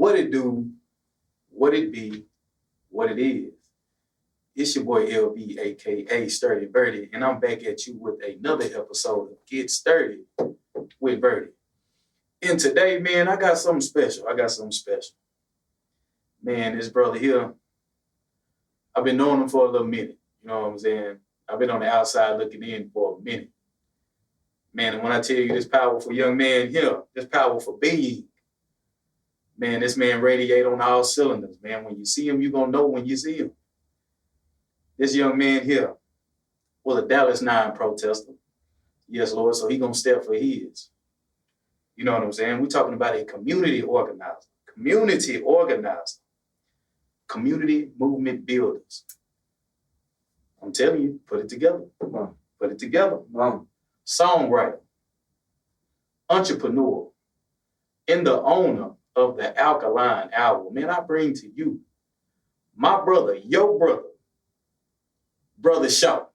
What it do, what it be, what it is. It's your boy LB, aka Sturdy Verty, and I'm back at you with another episode of Get Sturdy with Verty. And today, man, I got something special. Man, this brother here, I've been knowing him for a little minute. You know what I'm saying? I've been on the outside looking in for a minute. Man, and when I tell you this powerful young man here, this powerful being, man, this man radiate on all cylinders, man. When you see him, you're going to know when you see him. This young man here was a Dallas 9 protester. Yes, Lord, so he going to step for his. You know what I'm saying? We're talking about a community organizer, community movement builders. I'm telling you, put it together. Put it together. Songwriter, entrepreneur, and the owner of the Alkaline album. Man, I bring to you my brother, your brother, BrothaShawt.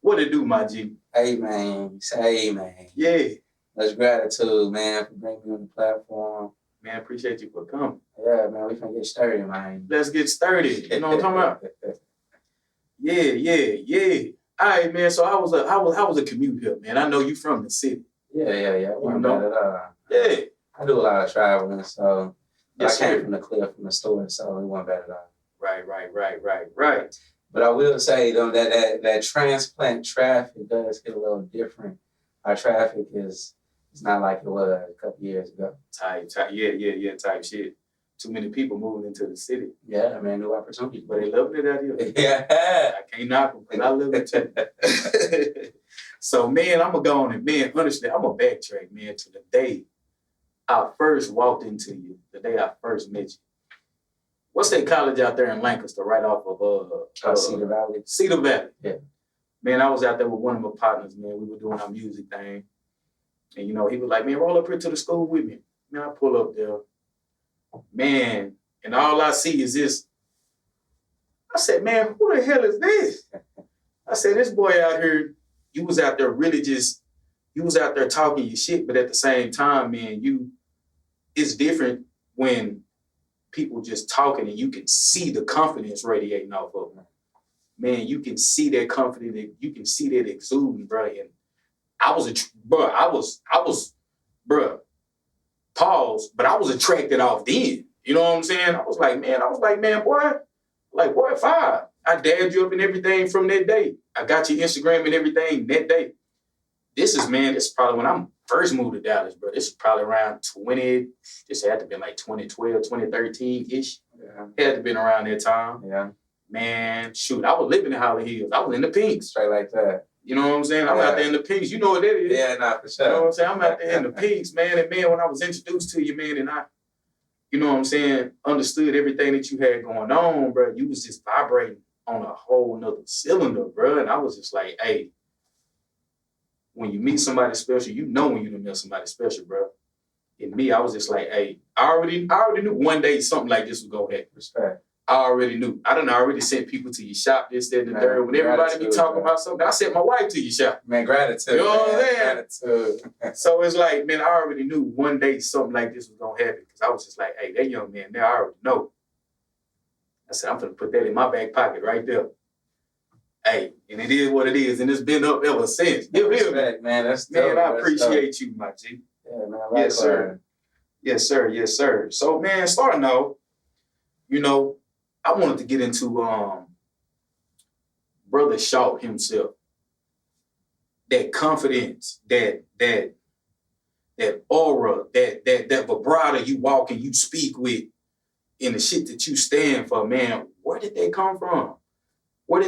What it do, my G? Hey, man. Say, man. Yeah. Much gratitude, man, for bringing me on the platform. Man, appreciate you for coming. Yeah, man, we finna get sturdy, man. Let's get sturdy. You know what I'm talking about? Yeah. All right, man. So how was a commute here, man? I know you from the city. Yeah. It wasn't bad at all. Yeah. I do a lot of traveling, so Yes, I came sir. from the cliff, from the store, so it wasn't bad at all. Right. But I will say, though, that transplant traffic does hit a little different. Our traffic is not like it was a couple years ago. Type shit. Too many people moving into the city. Yeah, man, new opportunities. But they loving it out here. Yeah. I can't knock them because I live it too. So, man, I'm going to go on and, man, honestly, I'm going to backtrack, man, to the day I first walked into you, the day I first met you. What's that college out there in Lancaster, right off of Cedar Valley. Cedar Valley. Yeah. Man, I was out there with one of my partners, man. We were doing our music thing. And, you know, he was like, man, roll up here to the school with me. Man, I pull up there. Man, and all I see is this. I said, man, who the hell is this? I said, this boy out here, you was out there really just, you was out there talking your shit, but at the same time, man, it's different when people just talking and you can see the confidence radiating off of them. Man, you can see that confidence, you can see that exuding, bro. And I was pause, but I was attracted off then. You know what I'm saying? I was like, man, boy, fine. I dabbed you up and everything from that day. I got your Instagram and everything that day. This is probably when I first moved to Dallas, bro. This is probably around this had to be like 2012, 2013-ish. Yeah. It had to have been around that time. Yeah. Man, shoot, I was living in Holly Hills. I was in the Pinks. Straight like that. You know what I'm saying? I'm out there in the Pinks. You know what that is. Yeah, nah, for sure. You know what I'm saying? I'm out there in the Pinks, man. And man, when I was introduced to you, man, and I, you know what I'm saying, understood everything that you had going on, bro, you was just vibrating on a whole nother cylinder, bro. And I was just like, hey, when you meet somebody special, you know when you done met somebody special, bro. And me, I was just like, hey, I already knew one day something like this was gonna happen. Respect. I already knew. I done already sent people to your shop, this, that, and the third. When everybody be talking about something, I sent my wife to your shop. Man, gratitude. You know what I'm saying? Gratitude. So it's like, man, I already knew one day something like this was gonna happen. Because I was just like, hey, that young man, now I already know. I said, I'm gonna put that in my back pocket right there. Hey, and it is what it is, and it's been up ever since. You feel me? Man, that's Man, dope. I appreciate you, my G. Yeah, man, I like Yes, sir. Yes, sir. So, man, starting off, you know, I wanted to get into BrothaShawt himself. That confidence, that aura, that vibrato you walk and you speak with, and the shit that you stand for, man. Where did that come from? What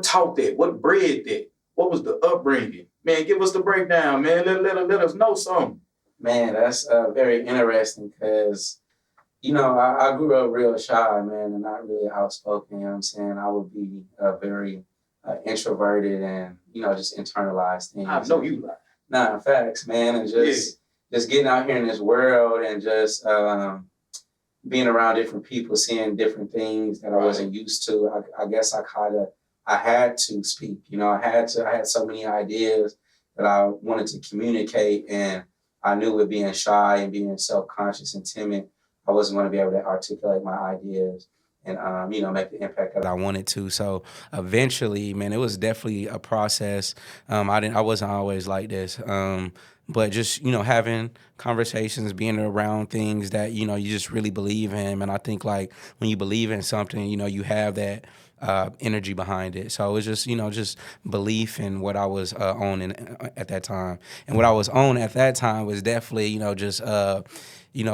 taught that? What bred that? What was the upbringing? Man, give us the breakdown, man. Let us know something. Man, that's very interesting because, you know, I grew up real shy, man, and not really outspoken, you know what I'm saying? I would be very introverted and, you know, just internalize things. I know you lie. Nah, facts, man, and just getting out here in this world and just being around different people, seeing different things that I wasn't used to. I guess I had to speak, you know, I had so many ideas that I wanted to communicate, and I knew with being shy and being self-conscious and timid, I wasn't going to be able to articulate my ideas and make the impact that I wanted to. So eventually, man, it was definitely a process. I wasn't always like this. But just, having conversations, being around things that, you just really believe in. And I think like when you believe in something, you have that energy behind it. So it was just, just belief in what I was on at that time. And what I was on at that time was definitely, just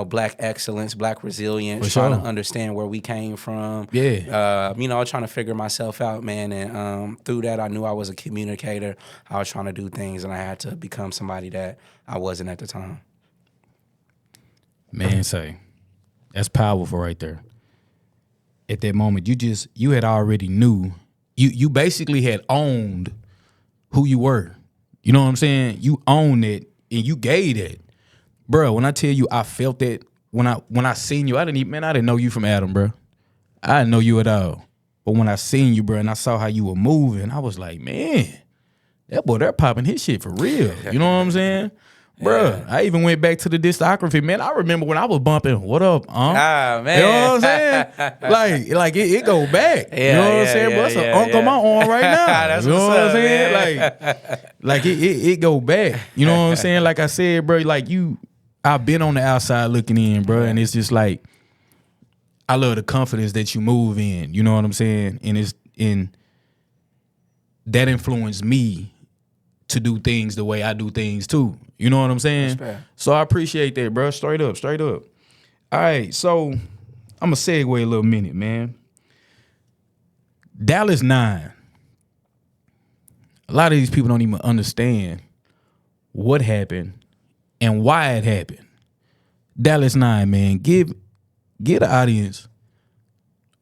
Black excellence, Black resilience, trying to understand where we came from. Yeah. Trying to figure myself out, man. And through that, I knew I was a communicator. I was trying to do things, and I had to become somebody that I wasn't at the time. Man, that's powerful right there. At that moment, you had already knew. You basically had owned who you were. You know what I'm saying? You owned it, and you gave it. Bro, when I tell you I felt that when I seen you, I didn't know you from Adam, bro. I didn't know you at all. But when I seen you, bro, and I saw how you were moving, I was like, man, that boy, they're popping his shit for real. You know what I'm saying? Bro, I even went back to the discography, man. I remember when I was bumping, what up, Ah, man. You know what I'm saying? like it go back. You know what I'm saying? But it's an unk on my arm right now. That's you know what's what I'm up, saying? man. Like it go back. You know what I'm saying? Like I said, bro, like I've been on the outside looking in, bro, and it's just like I love the confidence that you move in. You know what I'm saying? And that influenced me to do things the way I do things too. You know what I'm saying? So I appreciate that, bro. Straight up. All right, so I'm going to segue a little minute, man. Dallas 9. A lot of these people don't even understand what happened and why it happened. Dallas 9, man. Give the audience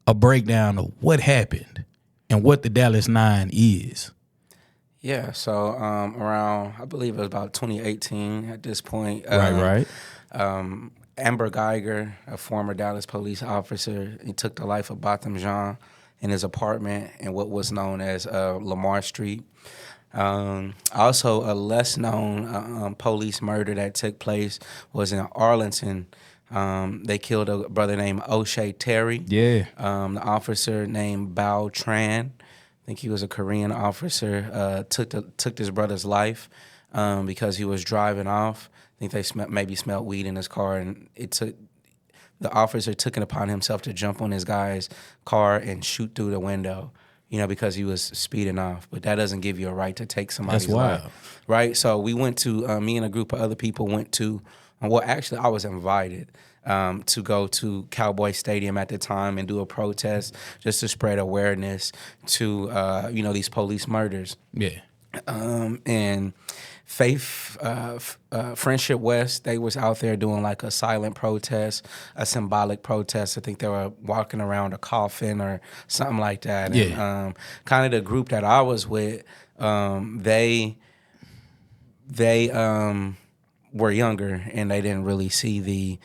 a breakdown of what happened and what the Dallas 9 is. Yeah, so around, I believe it was about 2018 at this point. Right. Amber Geiger, a former Dallas police officer, he took the life of BrothaShawt in his apartment in what was known as Lamar Street. Also, a less known police murder that took place was in Arlington. They killed a brother named O'Shea Terry. Yeah. The officer named Bao Tran, I think he was a Korean officer, took this brother's life because he was driving off. I think they maybe smelled weed in his car, and the officer took it upon himself to jump on his guy's car and shoot through the window, because he was speeding off. But that doesn't give you a right to take somebody's life, right? So we went to, me and a group of other people went to, well, actually I was invited to go to Cowboy Stadium at the time and do a protest just to spread awareness to, these police murders. Yeah. And Faith, Friendship West, they was out there doing like a silent protest, a symbolic protest. I think they were walking around a coffin or something like that. Yeah. And kind of the group that I was with, they were younger and they didn't really see the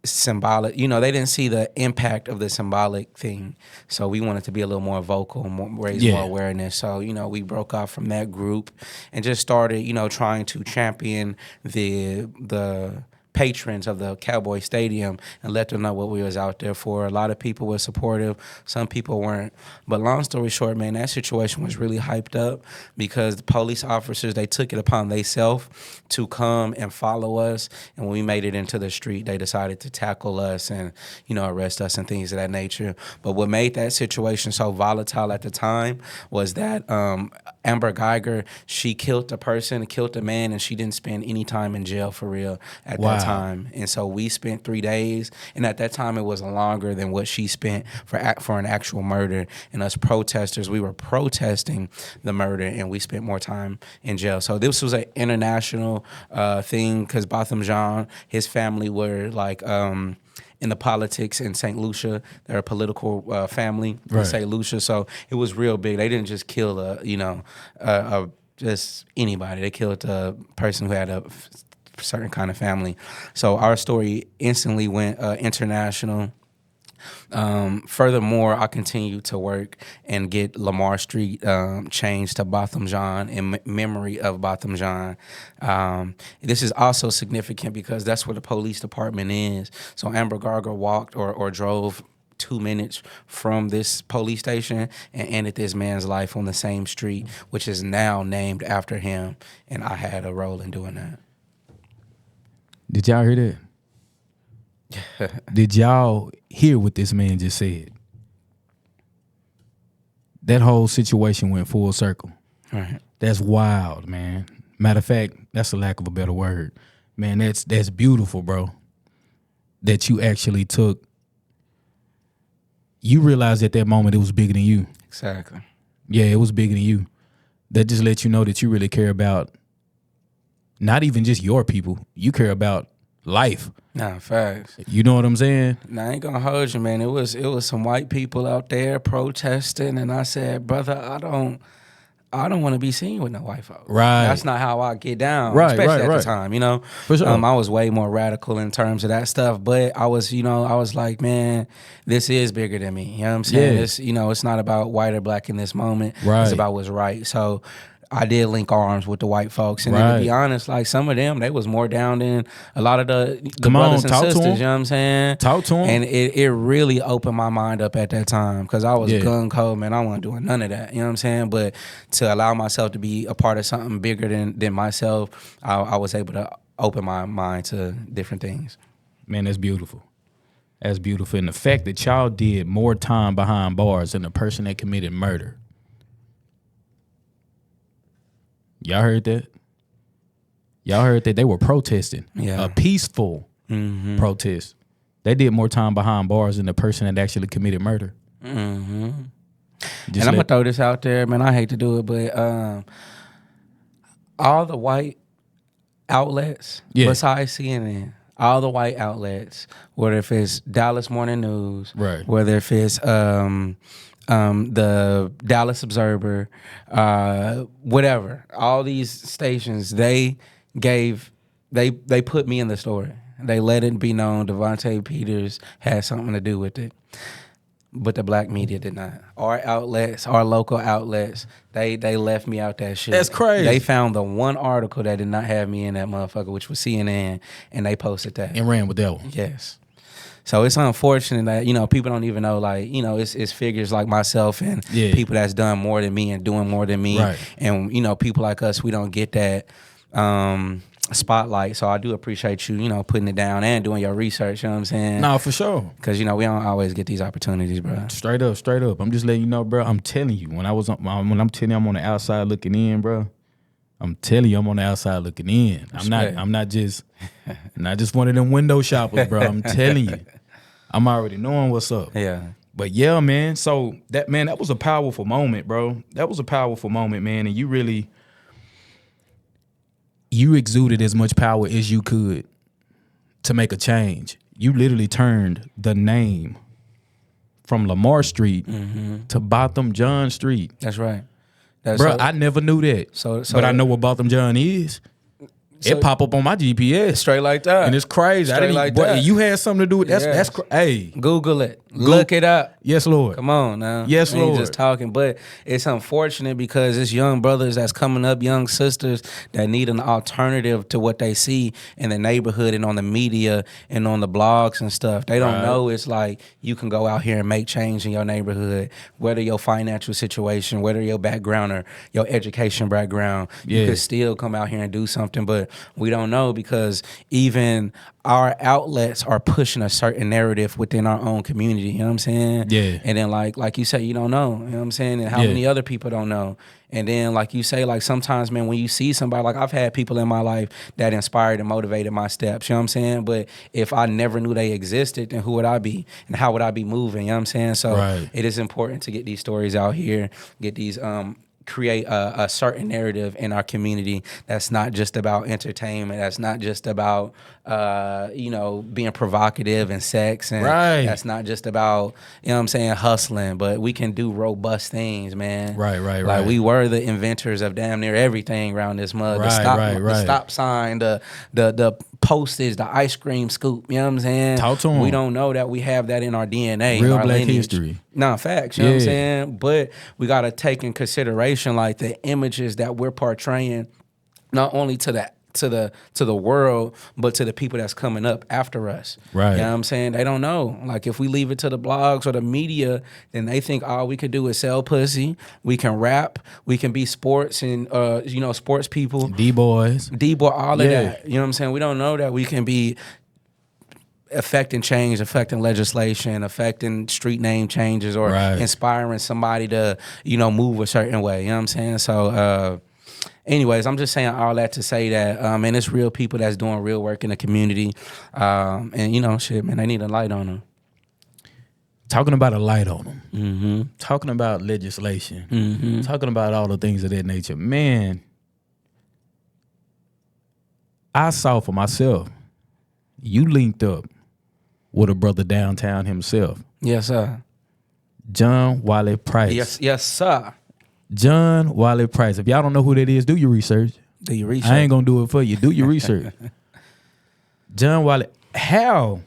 symbolic, they didn't see the impact of the symbolic thing. So we wanted to be a little more vocal, raise more awareness. So, we broke off from that group and just started, trying to champion the patrons of the Cowboy Stadium and let them know what we was out there for. A lot of people were supportive, some people weren't. But long story short, man, that situation was really hyped up because the police officers, they took it upon themselves to come and follow us. And when we made it into the street, they decided to tackle us and, arrest us and things of that nature. But what made that situation so volatile at the time was that Amber Geiger, she killed a man, and she didn't spend any time in jail for real at that time. And so we spent 3 days, and at that time it was longer than what she spent for an actual murder. And us protesters, we were protesting the murder, and we spent more time in jail. So this was an international thing because BrothaShawt, his family were like in the politics in St. Lucia. They're a political family in St. Lucia, so it was real big. They didn't just kill just anybody. They killed a person who had a certain kind of family. So our story instantly went international. Furthermore, I continue to work and get Lamar Street changed to Botham Jean in memory of Botham Jean. This is also significant because that's where the police department is. So Amber Garger walked or drove 2 minutes from this police station and ended this man's life on the same street, which is now named after him. And I had a role in doing that. Did y'all hear that? Did y'all hear what this man just said? That whole situation went full circle. Right. That's wild, man. Matter of fact, that's a lack of a better word. Man, that's beautiful, bro. That you actually took. You realized at that moment it was bigger than you. Exactly. Yeah, it was bigger than you. That just lets you know that you really care about not even just your people. You care about life. Nah, facts. You know what I'm saying? Now, I ain't gonna hold you, man. It was some white people out there protesting, and I said, brother, I don't want to be seen with no white folks. Right. That's not how I get down. Right, especially right, at right. the time, you know. For sure. I was way more radical in terms of that stuff, but I was like, man, this is bigger than me. You know what I'm saying? Yeah. It's not about white or black in this moment. Right. It's about what's right. So I did link arms with the white folks, and then Right. to be honest, like some of them, they was more down than a lot of the Come on, brothers and talk to sisters. them. You know what I'm saying? Talk to him. And it really opened my mind up at that time because I was Yeah. gung ho, man. I wasn't doing none of that. You know what I'm saying? But to allow myself to be a part of something bigger than myself, I was able to open my mind to different things. Man, that's beautiful. That's beautiful. And the fact that y'all did more time behind bars than the person that committed murder. Y'all heard that? Y'all heard that they were protesting. Yeah. A peaceful protest. They did more time behind bars than the person that actually committed murder. Mm-hmm. Just And I'm gonna throw this out there, man. I hate to do it, but all the white outlets, Yeah. besides CNN, all the white outlets, whether if it's Dallas Morning News, Right. whether if it's the Dallas Observer, whatever, all these stations, they put me in the story. They let it be known Devontae Peters had something to do with it. But the black media did not. Our outlets, our local outlets, they left me out that shit. That's crazy. They found the one article that did not have me in that motherfucker, which was CNN, and they posted that. and ran with that one. Yes. So it's unfortunate that, people don't even know, like, it's figures like myself and Yeah. people that's done more than me and doing more than me. Right. And, people like us, we don't get that spotlight. So I do appreciate you, putting it down and doing your research, you know what I'm saying? No, for sure. Because, we don't always get these opportunities, bro. Straight up. I'm just letting you know, bro. I'm telling you, when I'm telling you I'm on the outside looking in, bro. I'm telling you, I'm on the outside looking in. Respect. I'm not just one of them window shoppers, bro. I'm telling you. I'm already knowing what's up. Yeah. But yeah, man. So that was a powerful moment, bro. That was a powerful moment, man. And you exuded as much power as you could to make a change. You literally turned the name from Lamar Street to Botham John Street. That's right. Bro, I never knew that. But I know what Botham John is. It pop up on my GPS. Straight like that. And it's crazy. Straight like that. You had something to do with Yes. that's hey. Google it. Look it up. Yes, Lord. Come on now. Yes, I ain't Lord. just talking, but it's unfortunate because it's young brothers that's coming up, young sisters that need an alternative to what they see in the neighborhood and on the media and on the blogs and stuff. They don't Right. know it's like you can go out here and make change in your neighborhood, whether your financial situation, whether your background or your education background. You Yeah. could still come out here and do something, but we don't know because even our outlets are pushing a certain narrative within our own community. You know what I'm saying? Yeah. And then like you say, you don't know. You know what I'm saying? And how Yeah. many other people don't know? And then like you say, like sometimes, man, when you see somebody, like I've had people in my life that inspired and motivated my steps. You know what I'm saying? But if I never knew they existed, then who would I be? And how would I be moving? You know what I'm saying? So Right. it is important to get these stories out here, get these create a certain narrative in our community that's not just about entertainment, that's not just about being provocative and sex, and Right. that's not just about, hustling, but we can do robust things, man. Right. Like we were the inventors of damn near everything around this mud. Right, The right. stop sign, the postage, the ice cream scoop. You know what I'm saying? Talk to 'em. We don't know that we have that in our DNA. Real our black lineage. history. Nah, facts. You know what I'm Yeah. saying? But we got to take in consideration like the images that we're portraying, not only to the world, but to the people that's coming up after us. Right. You know what I'm saying? They don't know. Like if we leave it to the blogs or the media, then they think all we could do is sell pussy. We can rap. We can be sports and sports people. D-boys. D-boy, all of Yeah. that. You know what I'm saying? We don't know that we can be affecting change, affecting legislation, affecting street name changes, or Right. inspiring somebody to, move a certain way. You know what I'm saying? So, anyways, I'm just saying all that to say that, man, it's real people that's doing real work in the community. And, shit, man, they need a light on them. Talking about a light on them. Mm-hmm. Talking about legislation. Mm-hmm. Talking about all the things of that nature. Man, I saw for myself, you linked up with a brother downtown himself, Yes, sir. John Wiley Price. Yes, sir. John Wiley Price. If y'all don't know who that is, do your research. Do you research? I ain't gonna do it for you. Do your research. John Wiley. How?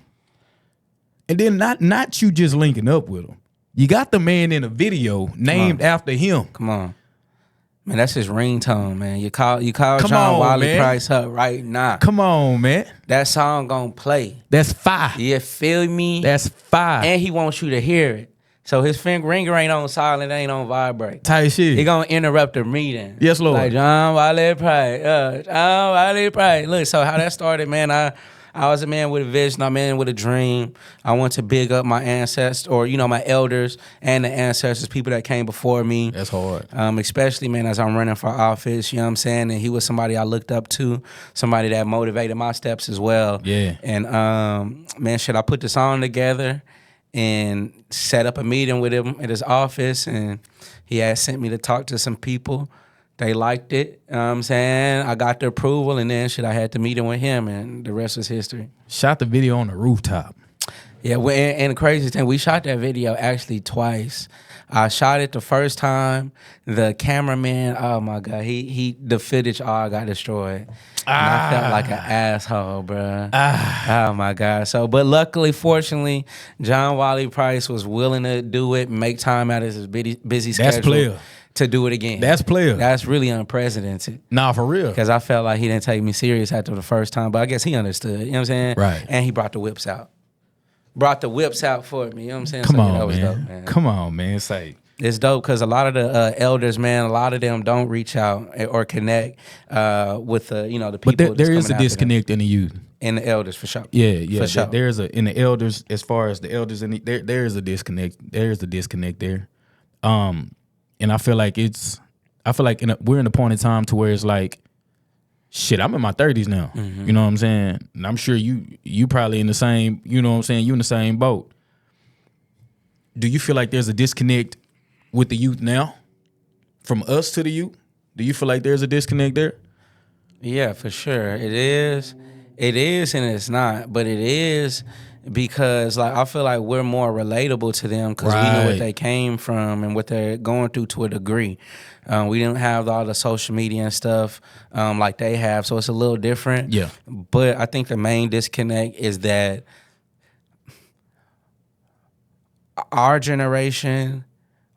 And then not you just linking up with him. You got the man in a video named after him. Come on. Man, that's his ringtone, man. You call Come John on, Wiley man. Price up right now. Come on, man. That song gonna play. That's fire. You feel me? That's fire. And he wants you to hear it. So his ringer ain't on silent, ain't on vibrate. Tight shit. He gonna interrupt the meeting. Yes, Lord. Like John Wiley Price. John Wiley Price. Look, so how that started, man, I was a man with a vision, I'm a man with a dream. I want to big up my ancestors, or, my elders and the ancestors, people that came before me. That's hard. Especially, man, as I'm running for office, you know what I'm saying? And he was somebody I looked up to, somebody that motivated my steps as well. Yeah. And, man, I put the song together and set up a meeting with him at his office, and he had sent me to talk to some people. They liked it. You know what I'm saying? I got the approval, and then I had the meeting with him, and the rest was history. Shot the video on the rooftop. Yeah, and the crazy thing, we shot that video actually twice. I shot it the first time. The cameraman, oh my God, the footage all got destroyed. And I felt like an asshole, bro. Oh my God. So, but luckily, fortunately, John Wiley Price was willing to do it, make time out of his busy schedule. That's player. To do it again. That's player. That's really unprecedented. Nah, for real. Because I felt like he didn't take me serious after the first time, but I guess he understood. You know what I'm saying? Right. And he brought the whips out. Brought the whips out for me. You know what I'm saying? Come So, on, that was man. dope, man. Come on, man. Say. It's dope because a lot of the elders, man, a lot of them don't reach out or connect with the people. But there that's is coming a after disconnect in the youth. them. In the elders, for sure. Yeah. For sure. There's in the elders, as far as the elders, there is a disconnect. There is a disconnect there. And I feel like we're in a point in time to where it's like, shit, I'm in my 30s now. Mm-hmm. You know what I'm saying? And I'm sure you probably in the same, you know what I'm saying? You in the same boat. Do you feel like there's a disconnect with the youth now? From us to the youth? Do you feel like there's a disconnect there? Yeah, for sure. It is. It is and it's not. But it is because I feel like we're more relatable to them because we know Right. what they came from and what they're going through to a degree. We didn't have all the social media and stuff like they have, so it's a little different. Yeah. But I think the main disconnect is that our generation,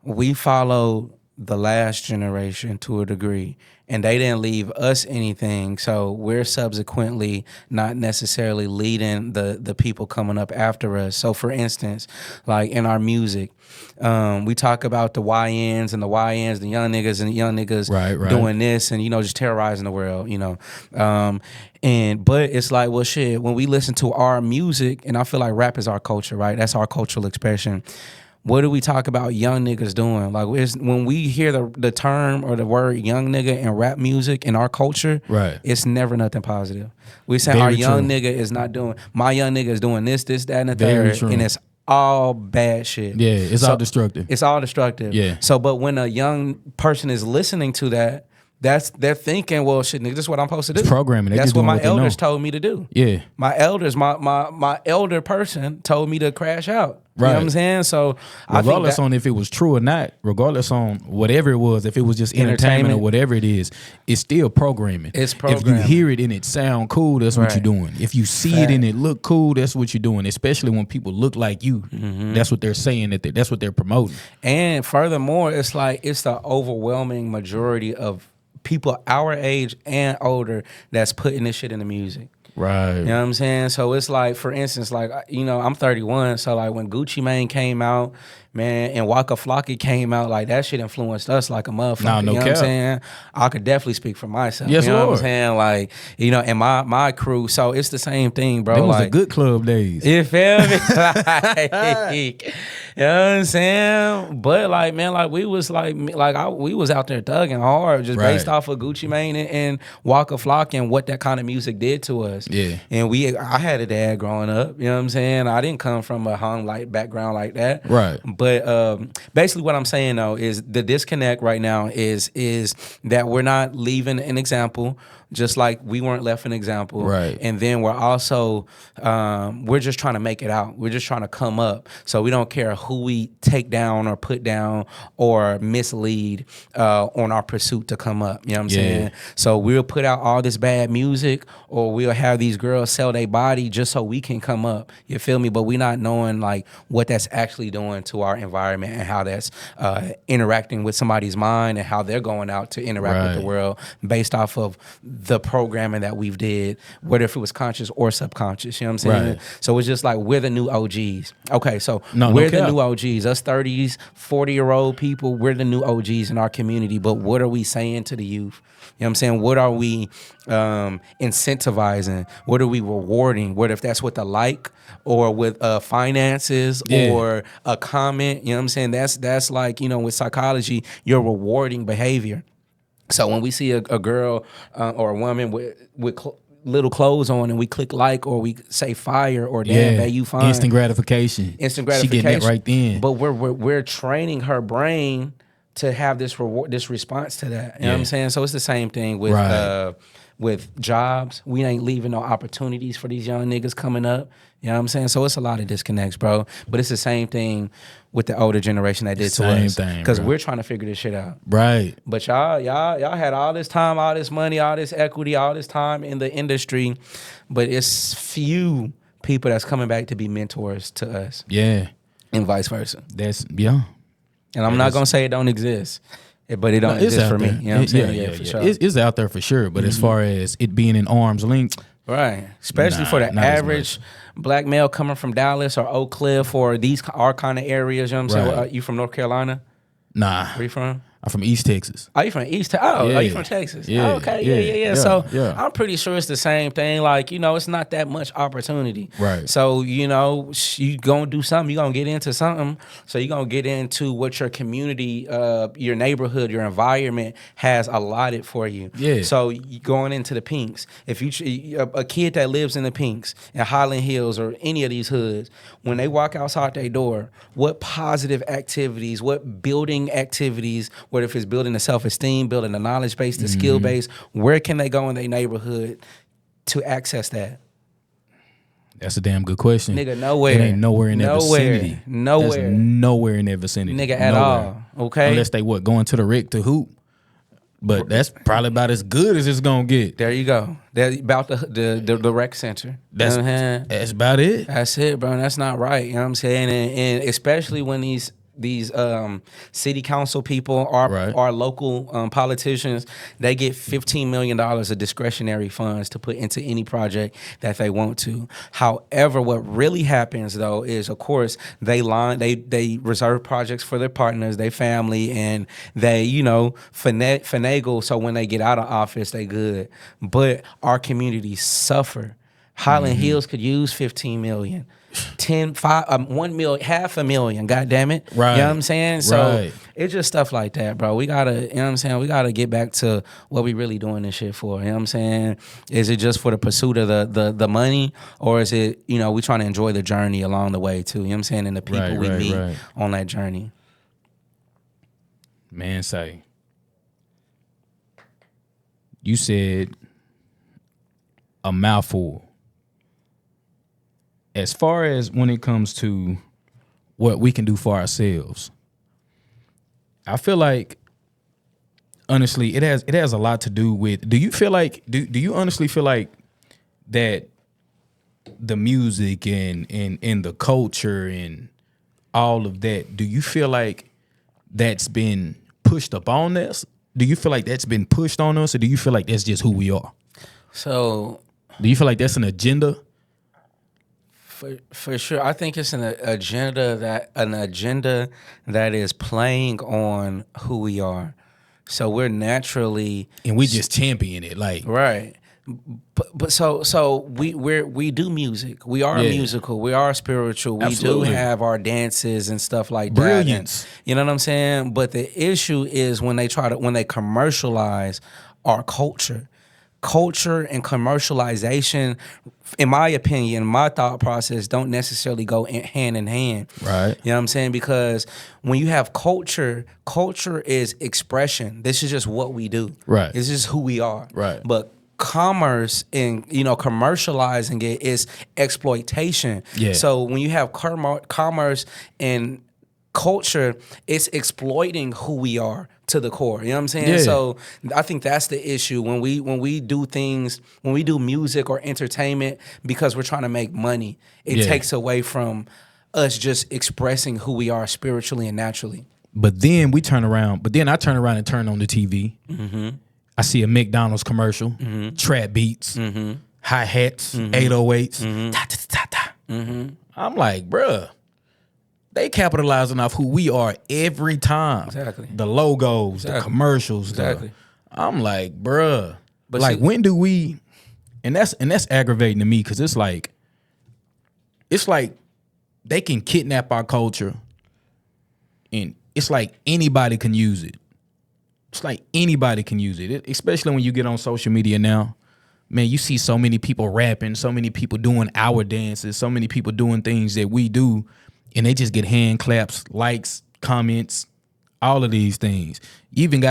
we followed the last generation to a degree, and they didn't leave us anything. So we're subsequently not necessarily leading the people coming up after us. So for instance, like in our music, we talk about the YNs, the young niggas Right. doing this and, just terrorizing the world, but it's like, well, shit, when we listen to our music, and I feel like rap is our culture, right? That's our cultural expression. What do we talk about young niggas doing? Like, when we hear the term or the word young nigga in rap music in our culture, Right. it's never nothing positive. We say Very our young true. nigga is not doing, my young nigga is doing this, that, and the Very third, true. and it's all bad shit. Yeah, it's all destructive. It's all destructive. Yeah. So, but when a young person is listening to that, they're thinking, well, shit, nigga, this is what I'm supposed to do. It's programming. They That's just what doing my what they elders know. told me to do. Yeah. My elders, my elder person told me to crash out. You know what I'm Right. saying? So Regardless I think on if it was true or not, regardless on whatever it was, if it was just entertainment or whatever it is, it's still programming. It's If programming. you hear it and it sound cool, that's what Right. you're doing. If you see it and it look cool, that's what you're doing. Especially when people look like you, that's what they're saying that's what they're promoting. And furthermore, it's like it's the overwhelming majority of people our age and older that's putting this shit in the music. Right. You know what I'm saying? So it's like, for instance, like, you know, I'm 31, so like when Gucci Mane came out, man, and Waka Flocka came out, like that shit influenced us like a motherfucker. Nah, no you know cap. what I'm saying? I could definitely speak for myself. Yes, you know what I'm Lord. saying? Like, you know, and my crew, so it's the same thing, bro. Them was like, the good club days. you feel me? Like, you know what I'm saying? But like, man, like we was we was out there thugging hard just Right. based off of Gucci Mane and Waka Flocka and what that kind of music did to us. Yeah. And I had a dad growing up, you know what I'm saying? I didn't come from a hung like background like that. Right. But basically what I'm saying though is the disconnect right now is that we're not leaving an example, just like we weren't left an example. Right. And then we're also we're just trying to make it out. We're just trying to come up. So we don't care who we take down or put down or mislead on our pursuit to come up. You know what I'm saying? So we'll put out all this bad music, or we'll have these girls sell their body just so we can come up. You feel me? But we're not knowing like what that's actually doing to our environment and how that's interacting with somebody's mind and how they're going out to interact with the Right. world based off of the programming that we've did, whether if it was conscious or subconscious. You know what I'm saying? Right. So it's just like we're the new OGs. Okay, so No we're the cap. new OGs. Us 30s, 40-year-old people, we're the new OGs in our community. But what are we saying to the youth? You know what I'm saying? What are we incentivizing? What are we rewarding? What if that's with a like or with finances or a comment? You know what I'm saying? That's like, you know, with psychology, you're rewarding behavior. So when we see a girl or a woman with little clothes on and we click like or we say fire or damn, babe, you fine. Instant gratification. Instant She gratification. getting that right then. But we're training her brain to have this reward, this response to that. You know what I'm saying? So it's the same thing with with jobs. We ain't leaving no opportunities for these young niggas coming up. You know what I'm saying? So it's a lot of disconnects, bro. But it's the same thing with the older generation that did to Same us. thing, Because bro. we're trying to figure this shit out. Right. But y'all had all this time, all this money, all this equity, all this time in the industry, but it's few people that's coming back to be mentors to us, Yeah. and vice versa. That's And I'm not gonna say it don't exist, but it don't it's exist out for me. there. You know what I'm saying? Yeah, For sure. It's out there for sure. But as far as it being in arm's length, Right, especially for the not as average black male coming from Dallas or Oak Cliff or our kind of areas. You know what I'm saying? Right. You from North Carolina? nah. Where you from? I'm from East Texas. Oh, you from East Texas? Oh, Yeah. you from Texas? Yeah, Oh, okay, yeah, yeah. yeah, So yeah. I'm pretty sure it's the same thing. Like, you know, it's not that much opportunity. Right. So, you know, you gonna do something. You gonna get into something. So you gonna get into what your community, your neighborhood, your environment has allotted for you. Yeah. So you going into the Pinks. If a kid that lives in the Pinks in Highland Hills or any of these hoods, when they walk outside their door, what positive activities, what building activities, what if it's building the self-esteem, building the knowledge base, the skill base, where can they go in their neighborhood to access that? That's a damn good question. Nigga, nowhere. It ain't nowhere in that vicinity. Nowhere. That's nowhere in that vicinity. Nigga, at Nowhere. all. Okay? Unless they going to the Rick to hoop. But that's probably about as good as it's gonna get. There you go. That's about the rec center. That's You know what I'm saying? that's about it. That's it, bro. That's not right. You know what I'm saying? And especially when these city council people are local politicians, they get $15 million of discretionary funds to put into any project that they want to. However, what really happens though is, of course, they reserve projects for their partners, their family, and they, you know, finagle so when they get out of office, they good. But our communities suffer. Highland Hills could use 15 million. 1 million, half a million, God damn it. Right. You know what I'm saying? So Right. it's just stuff like that, bro. We gotta, you know what I'm saying? We gotta get back to what we really doing this shit for. You know what I'm saying? Is it just for the pursuit of the money, or is it, you know, we trying to enjoy the journey along the way too? You know what I'm saying? And the people we meet on that journey. Man say. you said a mouthful. As far as when it comes to what we can do for ourselves, I feel like honestly it has a lot to do with, do you feel like do you honestly feel like that the music and the culture and all of that, do you feel like that's been pushed up on us? Do you feel like that's been pushed on us, or do you feel like that's just who we are? So, Do you feel like that's an agenda? for sure, I think it's an agenda that is playing on who we are. So we're naturally, And we just champion it, like right. But so we do music. We are Yeah. musical. We are spiritual. We Absolutely. do have our dances and stuff like Brilliance. that. And, you know what I'm saying? But the issue is when they commercialize our culture. Culture and commercialization, in my opinion, my thought process, don't necessarily go hand in hand. Right. You know what I'm saying? Because when you have culture is expression. This is just what we do. Right. This is who we are. Right. But commerce and commercializing it is exploitation. Yeah. So when you have commerce and culture, it's exploiting who we are to the core. You know what I'm saying? Yeah. So I think that's the issue when we do things, when we do music or entertainment because we're trying to make money. It Yeah. takes away from us just expressing who we are spiritually and naturally. But then I turn around and turn on the TV. Mm-hmm. I see a McDonald's commercial, trap beats, hi-hats, 808s. Ta, ta, ta, ta. I'm like, bruh, they capitalizing off who we are every time. Exactly. The logos, the commercials. Exactly. I'm like, bruh. But like, see- when do we? And that's aggravating to me because it's like they can kidnap our culture, and it's like anybody can use it. It's like anybody can use it, especially when you get on social media now. Man, you see so many people rapping, so many people doing our dances, so many people doing things that we do, and they just get hand claps, likes, comments, all of these things. You even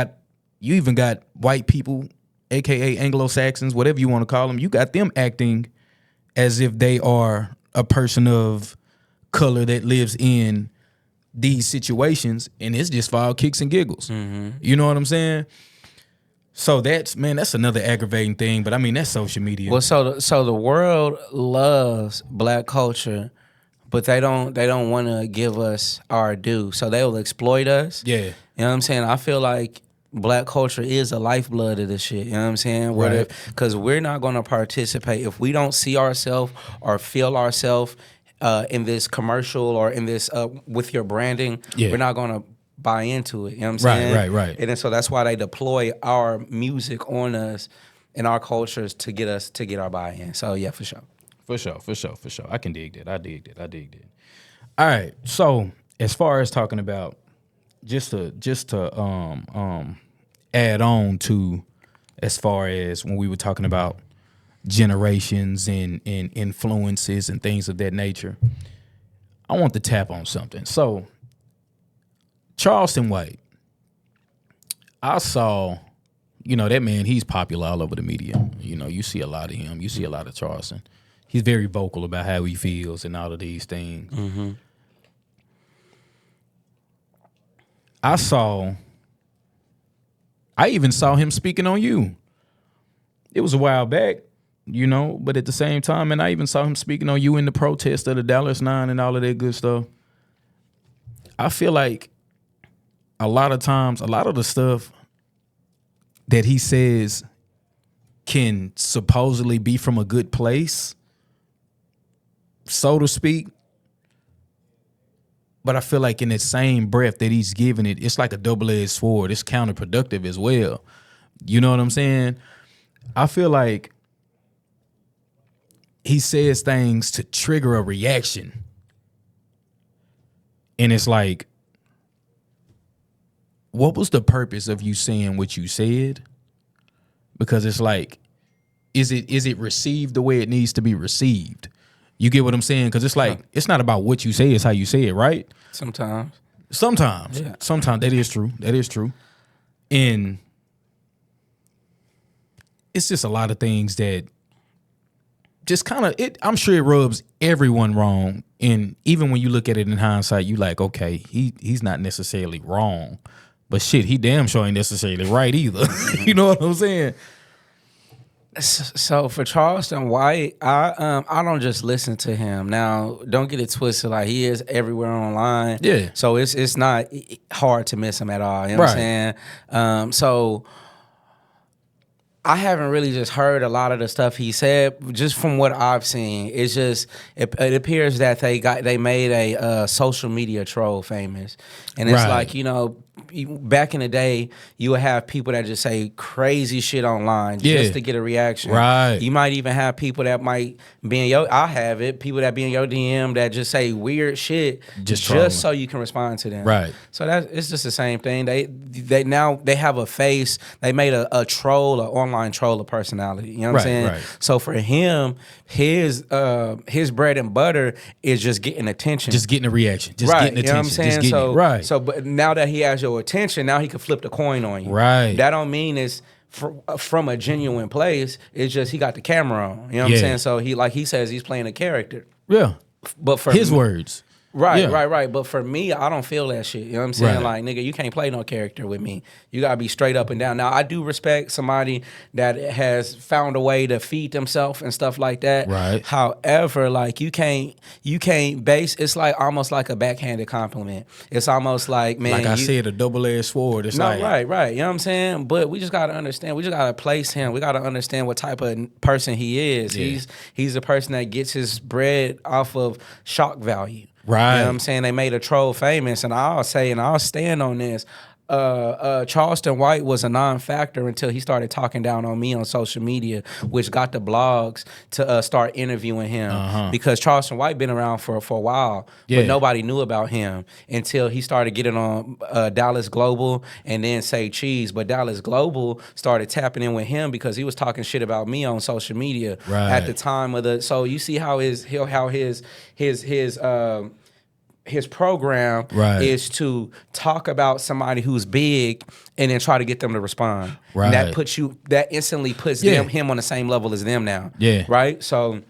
got white people, aka Anglo-Saxons, whatever you want to call them. You got them acting as if they are a person of color that lives in these situations, and it's just for all kicks and giggles. You know what I'm saying? So that's another aggravating thing. But I mean, that's social media. Well, so the world loves black culture, but they don't want to give us our due. So they will exploit us. Yeah. You know what I'm saying? I feel like black culture is the lifeblood of this shit. You know what I'm saying? Right. Because we're not going to participate if we don't see ourselves or feel ourselves in this commercial or in this with your branding. Yeah. We're not going to buy into it. You know what I'm saying? Right. And then so that's why they deploy our music on us and our cultures to get our buy-in. So yeah, for sure. For sure. I can dig that. I dig that. All right. So as far as talking about just to add on to, as far as when we were talking about generations and influences and things of that nature, I want to tap on something. So Charleston White, I saw, that man, he's popular all over the media. You see a lot of him. You see a lot of Charleston. He's very vocal about how he feels and all of these things. Mm-hmm. I even saw him speaking on you. It was a while back, but at the same time, and I even saw him speaking on you in the protest of the Dallas 9 and all of that good stuff. I feel like a lot of times, a lot of the stuff that he says can supposedly be from a good place, so to speak. But I feel like in the same breath that he's giving it, it's like a double-edged sword. It's counterproductive as well. You know what I'm saying? I feel like he says things to trigger a reaction. And it's like, what was the purpose of you saying what you said? Because it's like, is it received the way it needs to be received? You get what I'm saying? Because it's like, it's not about what you say, it's how you say it, right? Sometimes. Yeah. Sometimes that is true. And it's just a lot of things that just kind of I'm sure it rubs everyone wrong. And even when you look at it in hindsight, you like, okay, he's not necessarily wrong, but shit, he damn sure ain't necessarily right either. You know what I'm saying? So for Charleston White, I don't just listen to him. Now, don't get it twisted. Like, he is everywhere online. Yeah. So it's not hard to miss him at all. You know what I'm saying? So I haven't really just heard a lot of the stuff he said. Just from what I've seen, it's just it appears that they made a social media troll famous, and it's like, you know, back in the day, you would have people that just say crazy shit online just to get a reaction. Right. You might even have people that might be in your, I have it, people that be in your DM that just say weird shit just so you can respond to them. Right. So it's just the same thing. They now have a face. They made a troll, an online troll, a personality. You know what I'm saying? Right. So for him, his bread and butter is just getting attention. Just getting a reaction. Just getting attention. You know what I'm saying? Just getting it. So but now that he has your attention, now he can flip the coin on you. Right. That don't mean it's from a genuine place. It's just he got the camera on. You know what I'm saying? So he says he's playing a character. Yeah. But for his words. Right. But for me, I don't feel that shit. You know what I'm saying? Right. Like, nigga, you can't play no character with me. You gotta be straight up and down. Now, I do respect somebody that has found a way to feed themselves and stuff like that. Right. However, like, you can't base. It's like almost like a backhanded compliment. It's almost like, man, like I said, a double-edged sword. It's like, right. You know what I'm saying? But we just gotta understand. We just gotta place him. We gotta understand what type of person he is. Yeah. He's a person that gets his bread off of shock value. Right. You know what I'm saying? They made a troll famous, and I'll say, and I'll stand on this. Charleston White was a non-factor until he started talking down on me on social media, which got the blogs to start interviewing him, because Charleston White been around for a while, but nobody knew about him until he started getting on Dallas Global and then Say Cheese. But Dallas Global started tapping in with him because he was talking shit about me on social media at the time of the. So you see how his program is to talk about somebody who's big and then try to get them to respond. Right. And that instantly puts him on the same level as them now. Yeah. Right? So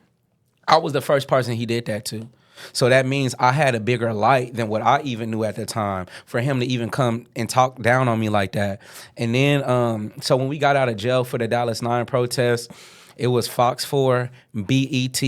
I was the first person he did that to. So that means I had a bigger light than what I even knew at the time for him to even come and talk down on me like that. And then, so when we got out of jail for the Dallas 9 protest, it was Fox 4, BET,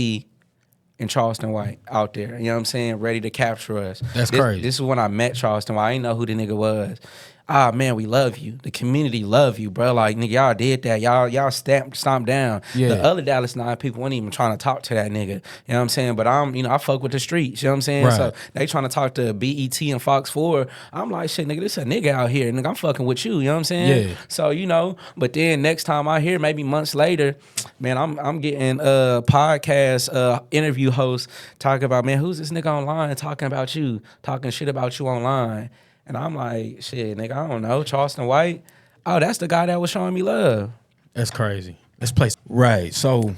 and Charleston White out there, you know what I'm saying, ready to capture us. That's crazy. This is when I met Charleston White. I didn't know who the nigga was. Ah, man, we love you. The community love you, bro. Like, nigga, y'all did that. Y'all stomped down. Yeah. The other Dallas 9 people weren't even trying to talk to that nigga. You know what I'm saying? But I fuck with the streets. You know what I'm saying? Right. So they trying to talk to BET and Fox 4. I'm like, shit, nigga, this a nigga out here. Nigga, I'm fucking with you. You know what I'm saying? Yeah. So, but then next time I hear, maybe months later, man, I'm getting podcast interview hosts talking about, man, who's this nigga online talking about you, talking shit about you online. And I'm like, shit, nigga, I don't know. Charleston White? Oh, that's the guy that was showing me love. That's crazy. Let's play. Right. So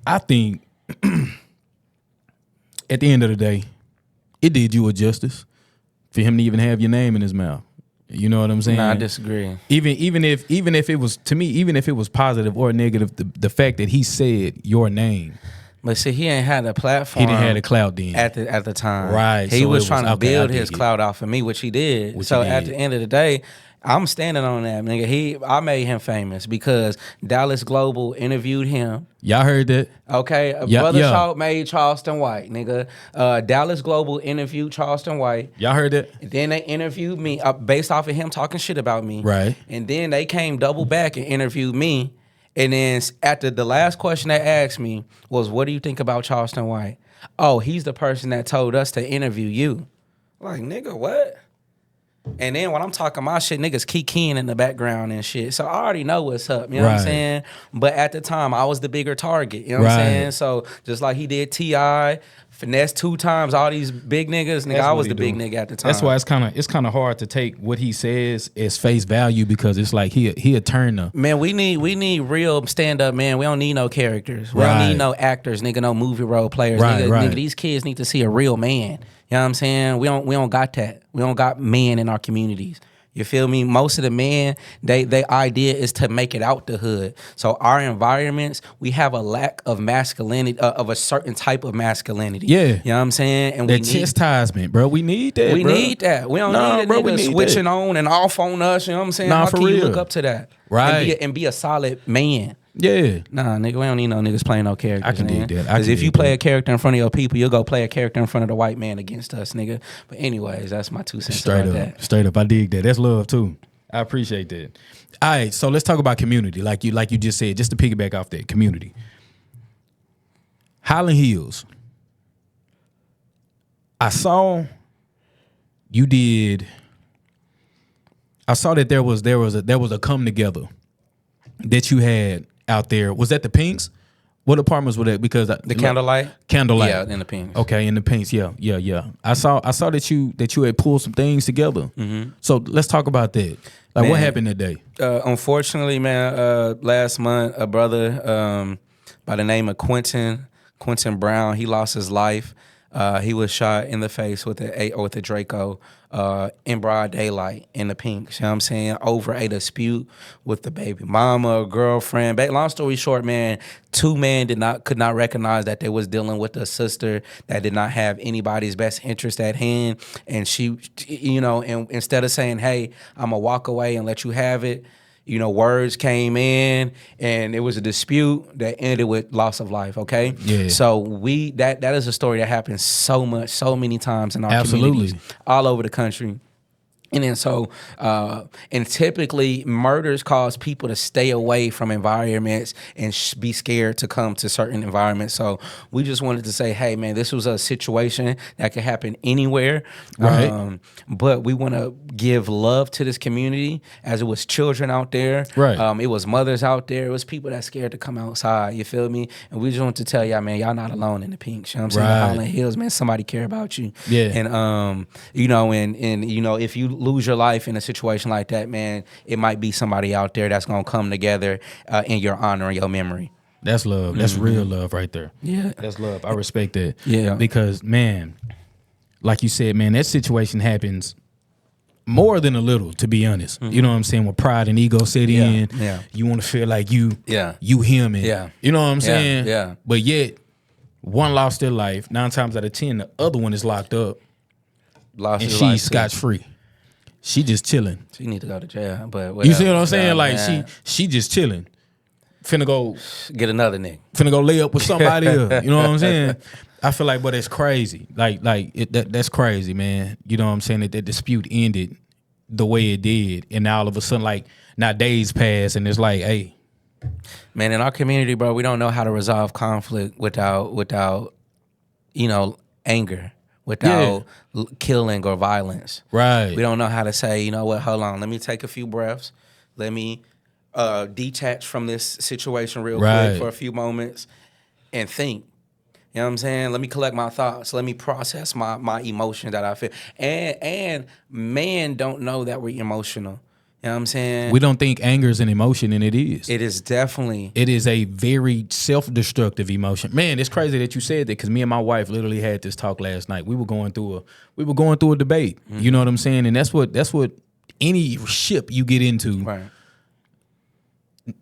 I think at the end of the day, it did you a justice for him to even have your name in his mouth. You know what I'm saying? Nah, I disagree. Even if it was, to me, even if it was positive or negative, the fact that he said your name. But see, he ain't had a platform. He didn't have a clout then. At the time. Right. He so was trying to build his it. clout off of me, which he did. Which so he at did. the end of the day, I'm standing on that, nigga. I made him famous because Dallas Global interviewed him. Y'all heard that? Okay, BrothaShawt made Charleston White, nigga. Dallas Global interviewed Charleston White. Y'all heard that? Then they interviewed me based off of him talking shit about me. Right. And then they came double back and interviewed me. And then after the last question they asked me was, what do you think about Charleston White? Oh, he's the person that told us to interview you. Like, nigga, what? And then when I'm talking my shit, niggas keying in the background and shit. So I already know what's up, you know what I'm saying? But at the time, I was the bigger target, you know what I'm saying? So just like he did T.I., finesse 2 times, all these big niggas, nigga, I was the big nigga at the time. That's why it's kind of hard to take what he says as face value, because it's like he a turner. Man, we need real stand up, man. We don't need no characters. We don't need no actors, nigga, no movie role players. Nigga, these kids need to see a real man. You know what I'm saying? We don't got that. We don't got men in our communities. You feel me? Most of the men, they idea is to make it out the hood. So our environments, we have a lack of masculinity, of a certain type of masculinity. Yeah. You know what I'm saying? And That chastisement, bro. We need that, we bro. need that. We don't need a bro, we nigga need switching that. on and off on us. You know what I'm saying? Nah, How for can you real. look up to that? Right. And be a solid man. Yeah. Nah, nigga, we don't need no niggas playing no characters. I can dig that. I Because can if you dig play that. a character in front of your people, you'll go play a character in front of the white man against us, nigga. But anyways, that's my 2 cents Straight about up. that. Straight up. I dig that. That's love too. I appreciate that. All right, so let's talk about community. Like you just said, just to piggyback off that, community. Highland Hills. I saw that there was a come together that you had out there. Was that the Pinks? What apartments were that? Because The Candlelight? Candlelight. Yeah, in the Pinks. Okay, in the Pinks. Yeah. I saw that you had pulled some things together. Mm-hmm. So let's talk about that. Like, Man. what happened that day? Unfortunately, man, last month, a brother by the name of Quentin Brown, he lost his life. He was shot in the face with a Draco in broad daylight in the Pinks. You know what I'm saying? Over a dispute with the baby mama, girlfriend. Long story short, man, two men could not recognize that they was dealing with a sister that did not have anybody's best interest at hand. And she, and instead of saying, "Hey, I'm gonna walk away and let you have it," words came in, and it was a dispute that ended with loss of life. Okay, Yeah. So that is a story that happens so many times in our Absolutely. communities all over the country. And then and typically murders cause people to stay away from environments and be scared to come to certain environments. So we just wanted to say, hey, man, this was a situation that could happen anywhere. Right. But we want to give love to this community, as it was children out there. Right. It was mothers out there. It was people that scared to come outside. You feel me? And we just want to tell y'all, man, y'all not alone in the Pinks. You know what I'm saying? Right. The Highland Hills, man, somebody care about you. Yeah. And if you lose your life in a situation like that, man, it might be somebody out there that's gonna come together in your honor and your memory. That's love. That's real love right there. Yeah. That's love. I respect that. Yeah. Because, man, like you said, man, that situation happens more than a little, to be honest. You know what I'm saying? When pride and ego set in, Yeah. you want to feel like you Yeah. him. And, Yeah. You know what I'm saying? Yeah. But yet, one lost their life. 9 times out of 10, the other one is locked up, Lost and his life she's too. scotch free. She just chilling. She need to go to jail. But You see whatever. what I'm saying? Yeah, Like man. she just chilling. Finna go Get another nigga. lay up with somebody else. You know what I'm saying? I feel like, but it's crazy. That's crazy, man. You know what I'm saying? That dispute ended the way it did, and now all of a sudden, like, now days pass, and it's like, hey, Man, in our community, bro, we don't know how to resolve conflict without anger, without killing or violence. right, We don't know how to say, you know what, hold on, let me take a few breaths. Let me detach from this situation real Right. quick for a few moments and think. You know what I'm saying? Let me collect my thoughts. Let me process my emotions that I feel. And men don't know that we're emotional. You know what I'm saying? we don't think anger is an emotion, and it is. It is definitely. It is a very self-destructive emotion. Man, it's crazy that you said that, because me and my wife literally had this talk last night. We were going through a debate. You know what I'm saying? And that's what any ship you get into. Right.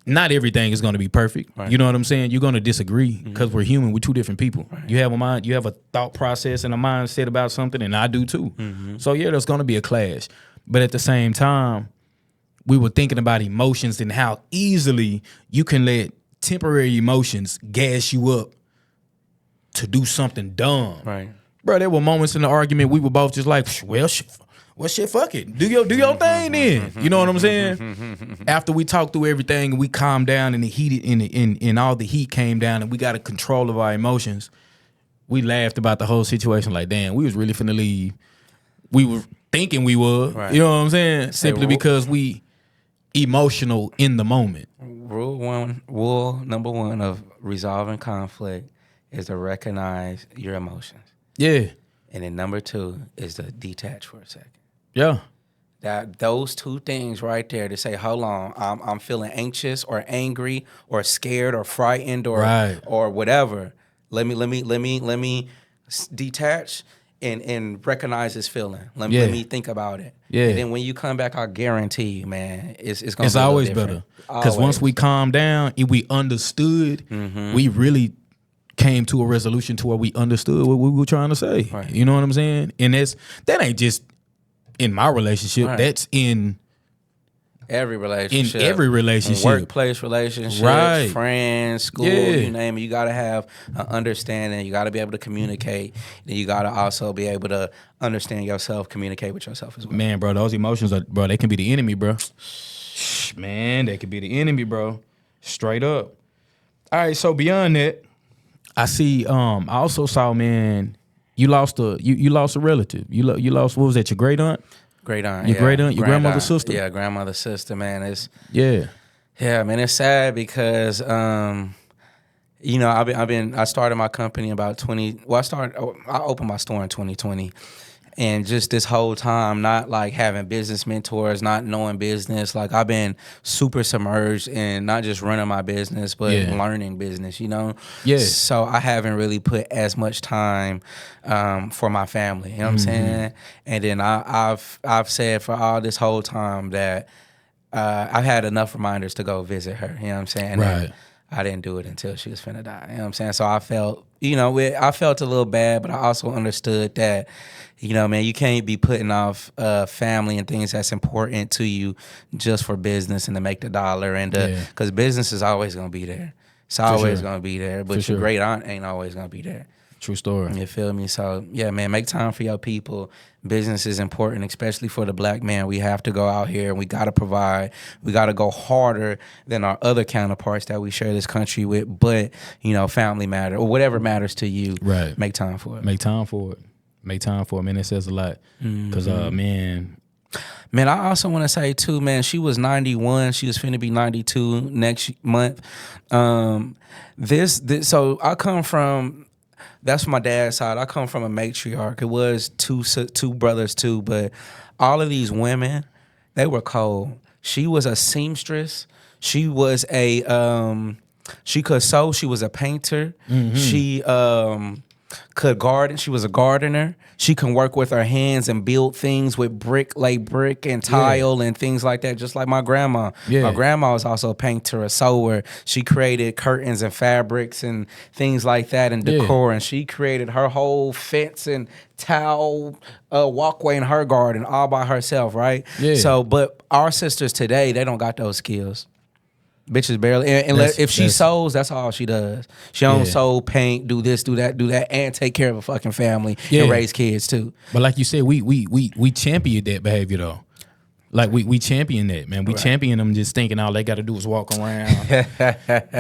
Not everything is going to be perfect. Right. You know what I'm saying? You're going to disagree, because we're human. We're two different people. Right. You have a mind, you have a thought process and a mindset about something, and I do too. So yeah, there's going to be a clash. But at the same time, we were thinking about emotions and how easily you can let temporary emotions gas you up to do something dumb. Right. Bro, there were moments in the argument we were both just like, well, shit, fuck it. Do your thing then. You know what I'm saying? After we talked through everything and we calmed down and the heat and all the heat came down and we got a control of our emotions, we laughed about the whole situation like, damn, we was really finna leave. We were thinking we would. Right. You know what I'm saying? Simply because we emotional in the moment. Rule number one of resolving conflict is to recognize your emotions. Yeah. And then number two is to detach for a second. Yeah. That those two things right there, to say, hold on, I'm feeling anxious or angry or scared or frightened or Right. or whatever. Let me detach and recognize his feeling. Let Yeah. me think about it. Yeah. And then when you come back, I guarantee you, man, it's gonna It's be a little always different. better. Because once we calm down, if we understood, we really came to a resolution to where we understood what we were trying to say. Right. You know what I'm saying? And that ain't just in my relationship. Right. That's in every relationship, workplace relationships, Right. friends, school, Yeah. you name it. You got to have an understanding. You got to be able to communicate. And you got to also be able to understand yourself, communicate with yourself as well. Man, bro, those emotions they can be the enemy, bro. Man, they could be the enemy, bro. Straight up. All right, so beyond that, I see. I also saw, man, you lost a relative. You lost, what was that? Your great aunt? Great aunt, Your great aunt, your grandmother's sister. Yeah, grandmother's sister. Man, Yeah. man, it's sad because you know, I started my company about 20. Well, I opened my store in 2020. And just this whole time, not like having business mentors, not knowing business, like I've been super submerged in not just running my business, but learning business, you know? Yeah. So I haven't really put as much time for my family, you know what I'm saying? And then I've said for all this whole time that I've had enough reminders to go visit her, you know what I'm saying? Right. And I didn't do it until she was finna die, you know what I'm saying? So I felt, I felt a little bad, but I also understood that, man, you can't be putting off family and things that's important to you just for business and to make the dollar. And because business is always going to be there. It's always going to be there. But your great aunt ain't always going to be there. True story. You feel me? So, yeah, man, make time for your people. Business is important, especially for the black man. We have to go out here and we got to provide. We got to go harder than our other counterparts that we share this country with. But, family matter or whatever matters to you. Right. Make time for it. Make time for it. Make time for it, man. It says a lot. Because, man, I also want to say, too, man, she was 91. She was finna be 92 next month. So I come from, that's my dad's side. I come from a matriarch. It was two brothers, too. But all of these women, they were cold. She was a seamstress. She was she could sew. She was a painter. She could garden. She was a gardener. She can work with her hands and build things with lay brick and tile and things like that, just like my grandma. Yeah. My grandma was also a painter, a sewer. She created curtains and fabrics and things like that and decor. And she created her whole fence and tile walkway in her garden all by herself, right? Yeah. So, but our sisters today, they don't got those skills. Bitches barely. If she sews, that's all she does. She don't sew, paint, do this, do that, and take care of a fucking family and raise kids too. But like you said, we championed that behavior though. Like we champion that, man. We champion them just thinking all they got to do is walk around.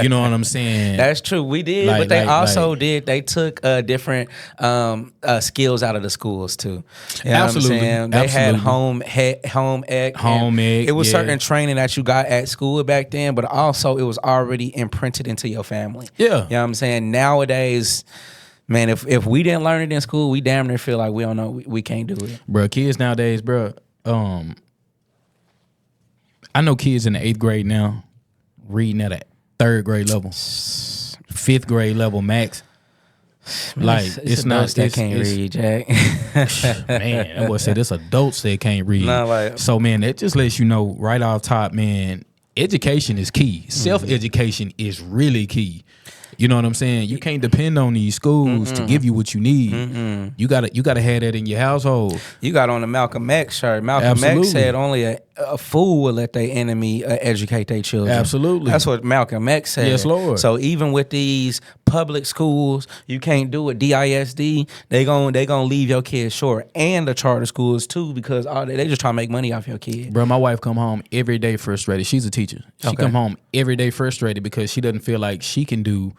You know what I'm saying? That's true. We did, but they also did. They took different skills out of the schools too. You know Absolutely. what I'm saying? They had home ec. It was certain training that you got at school back then, but also it was already imprinted into your family. Yeah. You know what I'm saying? Nowadays, man, if we didn't learn it in school, we damn near feel like we don't know, we can't do it. Bro, kids nowadays, bro, I know kids in the 8th grade now reading at a 3rd grade level, 5th grade level max. Like it's not that can't read, Jack. Man, that boy said it's adults that can't read. Nah, like, so man, that just lets you know right off top, man. Education is key. Self-education is really key. You know what I'm saying? You can't depend on these schools to give you what you need. You gotta have that in your household. You got on the Malcolm X shirt. Malcolm X said only a fool will let their enemy educate their children. Absolutely. That's what Malcolm X said. Yes, Lord. So even with these public schools, you can't do it. DISD, they gonna leave your kids short. And the charter schools too, because they just trying to make money off your kid. Bro, my wife come home every day frustrated. She's a teacher. She come home every day frustrated because she doesn't feel like she can do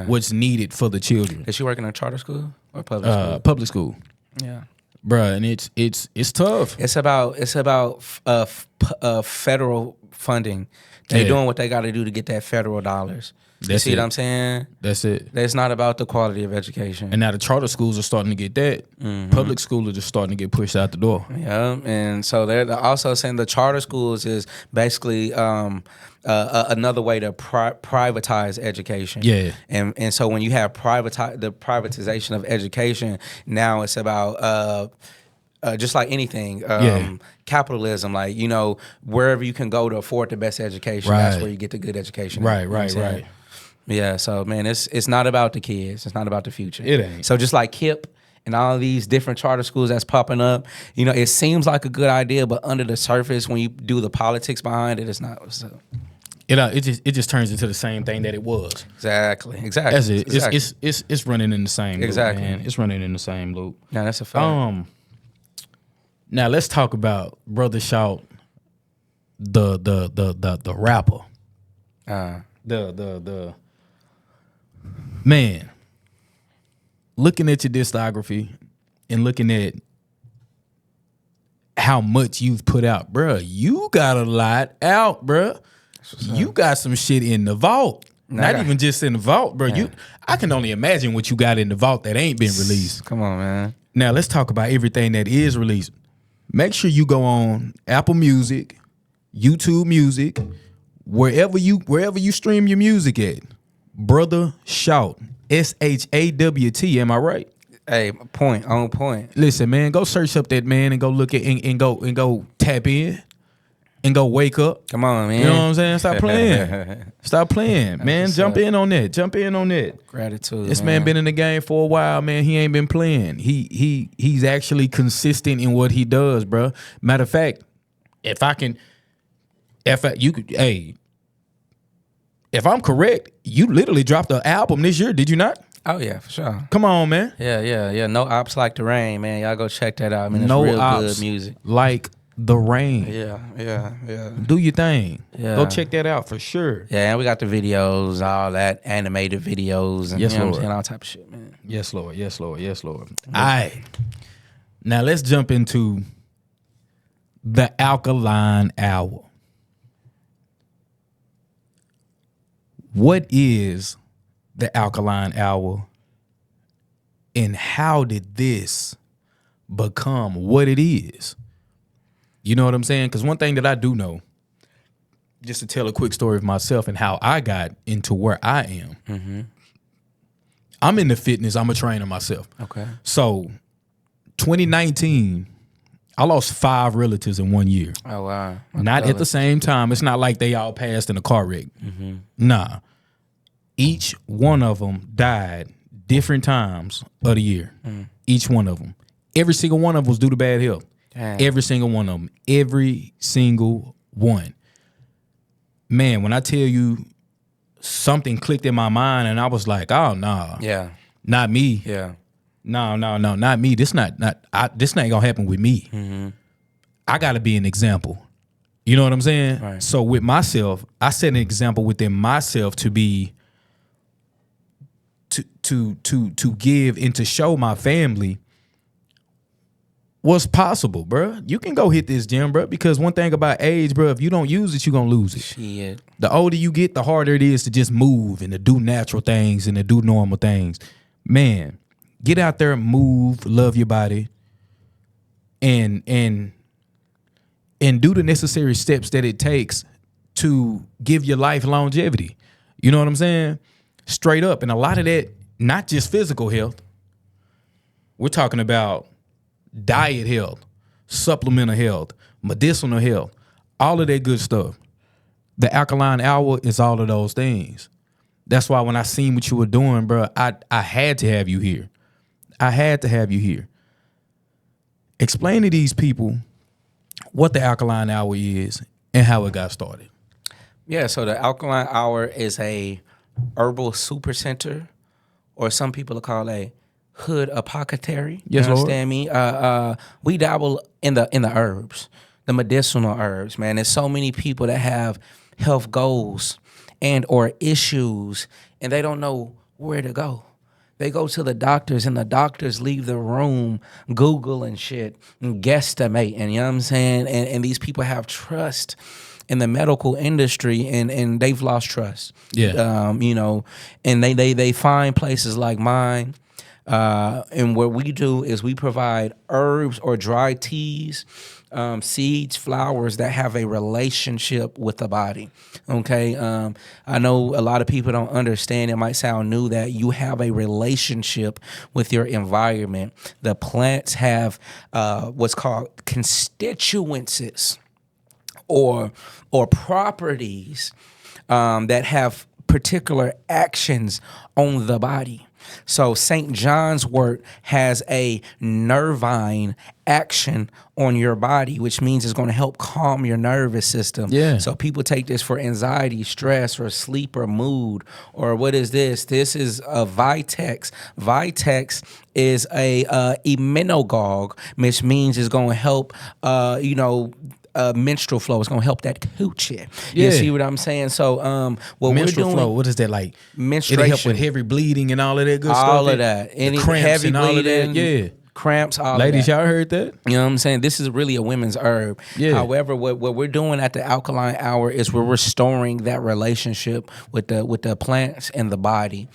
what's needed for the children. Is she working in a charter school or public school? Public school. Yeah. Bruh, and it's tough. It's about federal funding. They doing what they got to do to get that federal dollars. You see what I'm saying? That's it. It's not about the quality of education. And now the charter schools are starting to get that. Public schools are just starting to get pushed out the door. Yeah, and so they're also saying the charter schools is basically another way to privatize education. Yeah. And so when you have the privatization of education, now it's about just like anything, capitalism. Like, you know, wherever you can go to afford the best education, that's where you get the good education. Right. Yeah, so man, it's not about the kids. It's not about the future. It ain't. So just like KIP and all of these different charter schools that's popping up, you know, it seems like a good idea, but under the surface, when you do the politics behind it, it's not. So. It just turns into the same thing that it was. Exactly. That's it. Exactly. It's running in the same loop, man. It's running in the same loop. Yeah, that's a fact. Now let's talk about BrothaShawt, the rapper. The man. Looking at your discography and looking at how much you've put out, bruh, you got a lot out, bruh. You got some shit in the vault. Not even just in the vault, bro. Yeah. I can only imagine what you got in the vault that ain't been released. Come on, man. Now let's talk about everything that is released. Make sure you go on Apple Music, YouTube Music, wherever you stream your music at. BrothaShawt, SHAWT. Am I right? Hey, on point. Listen, man, go search up that man and go look at and go tap in. And go wake up. Come on, man. You know what I'm saying? Stop playing. Stop playing, man. Jump in on that. Gratitude. This man been in the game for a while, man. He ain't been playing. He's actually consistent in what he does, bro. Matter of fact, if I'm correct, you literally dropped an album this year, did you not? Oh yeah, for sure. Come on, man. Yeah. No Ops Like the Rain, man. Y'all go check that out. I mean, it's No real Ops good music. Like the Rain. Yeah. Do your thing. Yeah. Go check that out for sure. Yeah, and we got the videos, all that animated videos, and Yes, you know Lord. what I'm saying, all type of shit, man. Yes, Lord. All right. Now let's jump into the Alkaline Hour. What is the Alkaline Hour, and how did this become what it is? You know what I'm saying? Because one thing that I do know, just to tell a quick story of myself and how I got into where I am. Mm-hmm. I'm into fitness. I'm a trainer myself. Okay. So 2019, I lost 5 relatives in 1 year. Oh, wow. Not at the same time. It's not like they all passed in a car wreck. Mm-hmm. Nah. Each one of them died different times of the year. Each one of them. Every single one of them was due to bad health. Damn. Every single one of them. Every single one. Man, when I tell you something clicked in my mind and I was like, oh, nah. Yeah. Not me. Yeah. No, not me. This ain't gonna happen with me. Mm-hmm. I gotta be an example. You know what I'm saying? Right. So with myself, I set an example within myself to be to give and to show my family what's possible, bro. You can go hit this gym, bro, because one thing about age, bro, if you don't use it, you're gonna lose it. Shit. The older you get, the harder it is to just move and to do natural things and to do normal things. Man, get out there, move, love your body, and do the necessary steps that it takes to give your life longevity. You know what I'm saying? Straight up. And a lot of that, not just physical health. We're talking about diet health, supplemental health, medicinal health, all of that good stuff. The Alkaline Hour is all of those things. That's why when I seen what you were doing, bro, I had to have you here. I had to have you here. Explain to these people what the Alkaline Hour is and how it got started. Yeah, so the Alkaline Hour is a herbal super center, or some people call a hood apothecary. Yes, you Lord. understand me? We dabble in the herbs, the medicinal herbs, man. There's so many people that have health goals and or issues, and they don't know where to go. They go to the doctors, and the doctors leave the room Google and shit and guesstimate, and you know what I'm saying? And these people have trust in the medical industry, and they've lost trust. Yeah. You know, and they find places like mine. And what we do is we provide herbs or dry teas, seeds, flowers that have a relationship with the body. Okay. I know a lot of people don't understand. It might sound new that you have a relationship with your environment. The plants have what's called constituencies or properties that have particular actions on the body. So St. John's wort has a nervine action on your body, which means it's going to help calm your nervous system. Yeah. So people take this for anxiety, stress, or sleep or mood. Or what is this? This is a Vitex. Vitex is a immunogogue, which means it's going to help, menstrual flow. It's gonna help that coochie. Yeah. You see what I'm saying? So what menstrual we're doing, flow, what is that like? menstruation, It'll help with heavy bleeding and all of that good stuff. all of that, any cramps heavy and all of that. bleeding, Yeah. cramps, all Ladies, of that. y'all heard that? You know what I'm saying? This is really a women's herb. Yeah. However, what we're doing at the Alkaline Hour is we're restoring that relationship with the plants and the body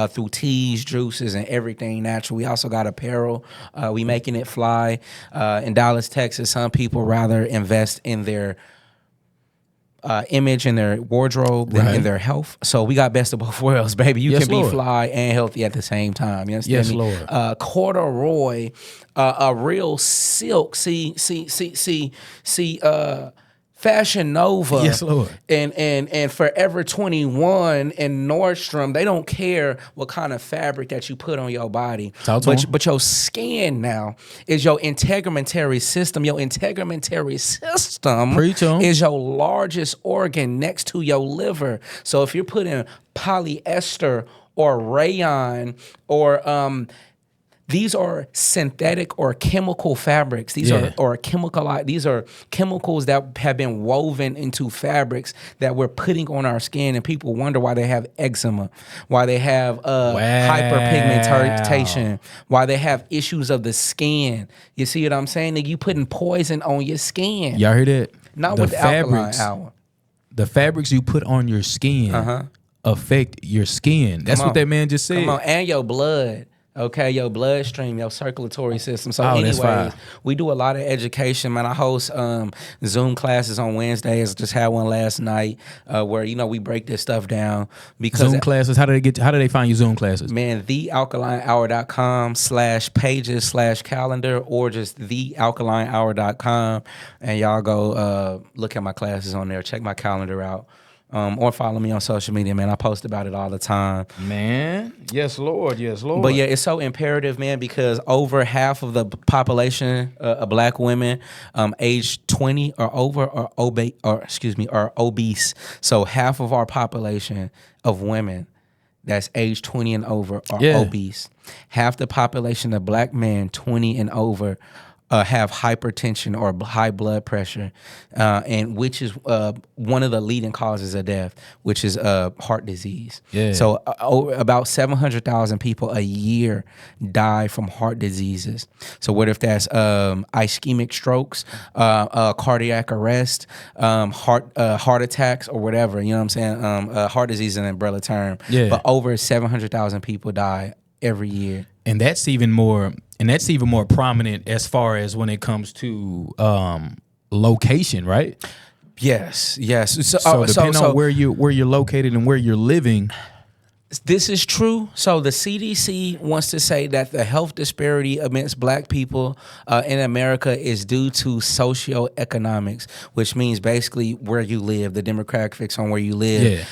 through teas, juices, and everything natural. We also got apparel. We making it fly. In Dallas, Texas, some people rather invest in their image in their wardrobe than Right. in their health. So we got best of both worlds, baby. You Yes, can be Lord. fly and healthy at the same time. You understand Yes, me? Lord. Corduroy, a real silk. See, Fashion Nova, Yes, Lord. and Forever 21 and Nordstrom, they don't care what kind of fabric that you put on your body. Talk to 'em. But your skin now is your integumentary system. Your integumentary system Preach on. is your largest organ next to your liver. So if you're putting polyester or rayon or these are synthetic or chemical fabrics. These Yeah. these are chemicals that have been woven into fabrics that we're putting on our skin, and people wonder why they have eczema, why they have hyperpigmentation, why they have issues of the skin. You see what I'm saying? That you putting poison on your skin. Y'all heard that? Not with the Alkaline Hour. The fabrics you put on your skin affect your skin. That's Come what on. that man just said. Come on, and your blood. Okay, your bloodstream, your circulatory system. So Oh, that's fire. anyways, we do a lot of education, man. I host Zoom classes on Wednesdays. Just had one last night where, we break this stuff down. Because Zoom classes. How do they find you Zoom classes? man, thealkalinehour.com/pages/calendar or just thealkalinehour.com. And y'all go look at my classes on there. Check my calendar out. Or follow me on social media, man. I post about it all the time. Man, yes, Lord, yes, Lord. But yeah, it's so imperative, man, because over half of the population of black women age 20 or over are obese. So half of our population of women that's age 20 and over are obese. Half the population of black men 20 and over have hypertension or high blood pressure, and which is one of the leading causes of death, which is heart disease. Yeah. So about 700,000 people a year die from heart diseases. So what if that's ischemic strokes, cardiac arrest, heart attacks, or whatever? You know what I'm saying? Heart disease is an umbrella term. Yeah. But over 700,000 people die every year. And that's even more prominent as far as when it comes to location, right? Yes. So depending on where you're located and where you're living. This is true. So the CDC wants to say that the health disparity amongst black people in America is due to socioeconomics, which means basically where you live, the demographics on where you live. Yeah.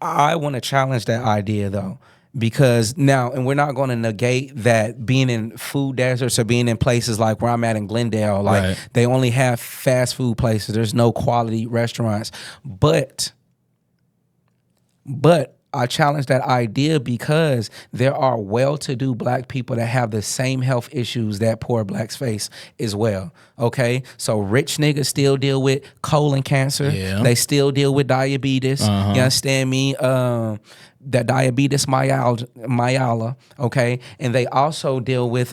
I want to challenge that idea though. Because now, and we're not going to negate that being in food deserts or being in places like where I'm at in Glendale, like Right. they only have fast food places. There's no quality restaurants. But I challenge that idea because there are well-to-do black people that have the same health issues that poor blacks face as well. Okay, so rich niggas still deal with colon cancer. Yeah. They still deal with diabetes. You understand me? That diabetes myala, okay, and they also deal with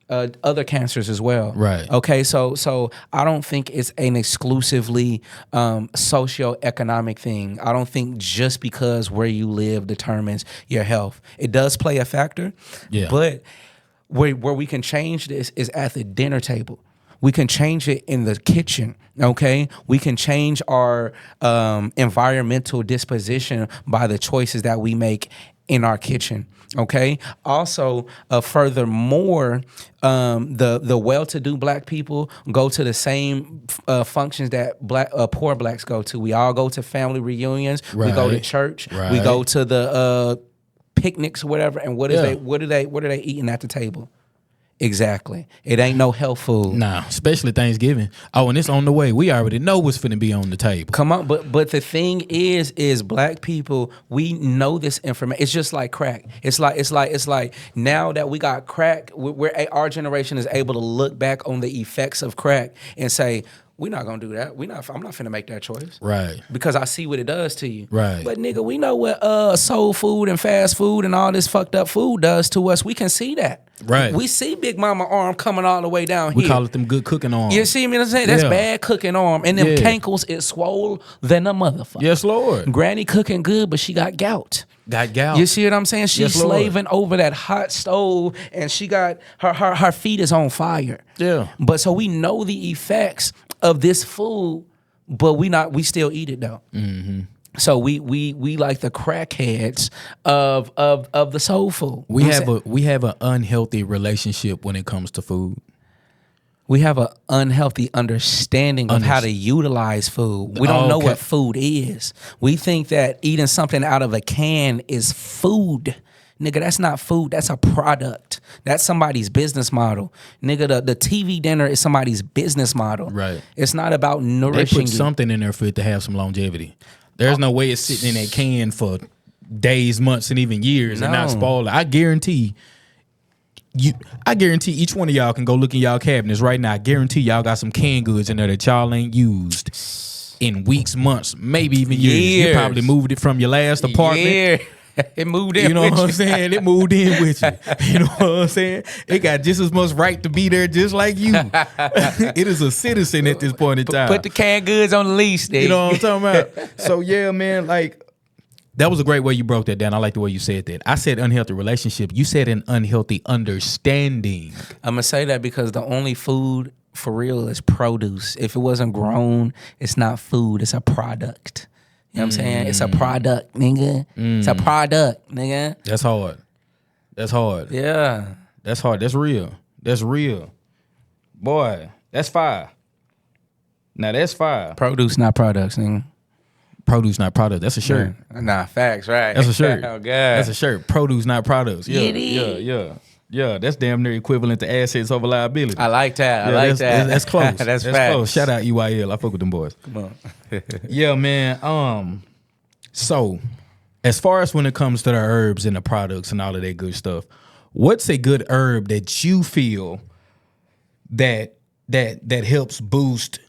other cancers as well. Right. Okay. So I don't think it's an exclusively socioeconomic thing. I don't think just because where you live determines your health. It does play a factor. Yeah. But where we can change this is at the dinner table. We can change it in the kitchen, okay? We can change our environmental disposition by the choices that we make in our kitchen, okay? Also, furthermore, the well-to-do black people go to the same functions that poor blacks go to. We all go to family reunions. Right. We go to church. Right. We go to the picnics or whatever. And what are Yeah. they eating at the table? Exactly. It ain't no health food. Nah, especially Thanksgiving. Oh, and it's on the way. We already know what's finna be on the table. Come on, but the thing is black people, we know this information. It's just like crack. It's like now that we got crack, our generation is able to look back on the effects of crack and say, we're not gonna do that. I'm not finna make that choice. Right. Because I see what it does to you. Right. But nigga, we know what soul food and fast food and all this fucked up food does to us. We can see that. Right. We see Big Mama arm coming all the way down We here. call it them good cooking arms. You see me? What I'm saying? That's Yeah. bad cooking arm. And them Yeah. cankles is swole than a motherfucker. Yes, Lord. Granny cooking good, but she got gout. Got gout. You see what I'm saying? She's Yes, Lord. slaving over that hot stove, and she got her feet is on fire. Yeah. But so we know the effects of this food, but we still eat it though. Mm-hmm. So we like the crackheads of the soul food. We have an unhealthy relationship when it comes to food. We have an unhealthy understanding of how to utilize food. We don't know what food is. We think that eating something out of a can is food. Nigga, that's not food. That's a product. That's somebody's business model. Nigga, the TV dinner is somebody's business model. Right. It's not about They nourishing put you. something in there for it to have some longevity. There's no way it's sitting in that can for days, months, and even years and not No. spoil it. I guarantee each one of y'all can go look in y'all cabinets right now. I guarantee y'all got some canned goods in there that y'all ain't used in weeks, months, maybe even years. You Years. probably moved it from your last apartment. Yeah. It moved in. You know with what I'm saying? It moved in with you. You know what I'm saying? It got just as much right to be there just like you. It is a citizen at this point in time. Put the canned goods on the lease, nigga. You know what I'm talking about? So yeah, man, like that was a great way you broke that down. I like the way you said that. I said unhealthy relationship. You said an unhealthy understanding. I'm going to say that because the only food for real is produce. If it wasn't grown, it's not food. It's a product. You know what I'm saying? It's a product, nigga. It's a product, nigga. That's hard. That's hard. Yeah. That's hard. That's real. That's real. Boy, that's fire. Now that's fire. Produce, not products, nigga. Produce, not product. That's a shirt. Nah, facts, right. That's a shirt. Oh, God. That's a shirt. Produce, not products. Yeah, Giddy. yeah. That's damn near equivalent to assets over liability. I like that. I Yeah, like that's, that. That's close. That's that's facts. close. Shout out EYL. I fuck with them boys. Come on. Yeah, man. So as far as when it comes to the herbs and the products and all of that good stuff, what's a good herb that you feel that helps boost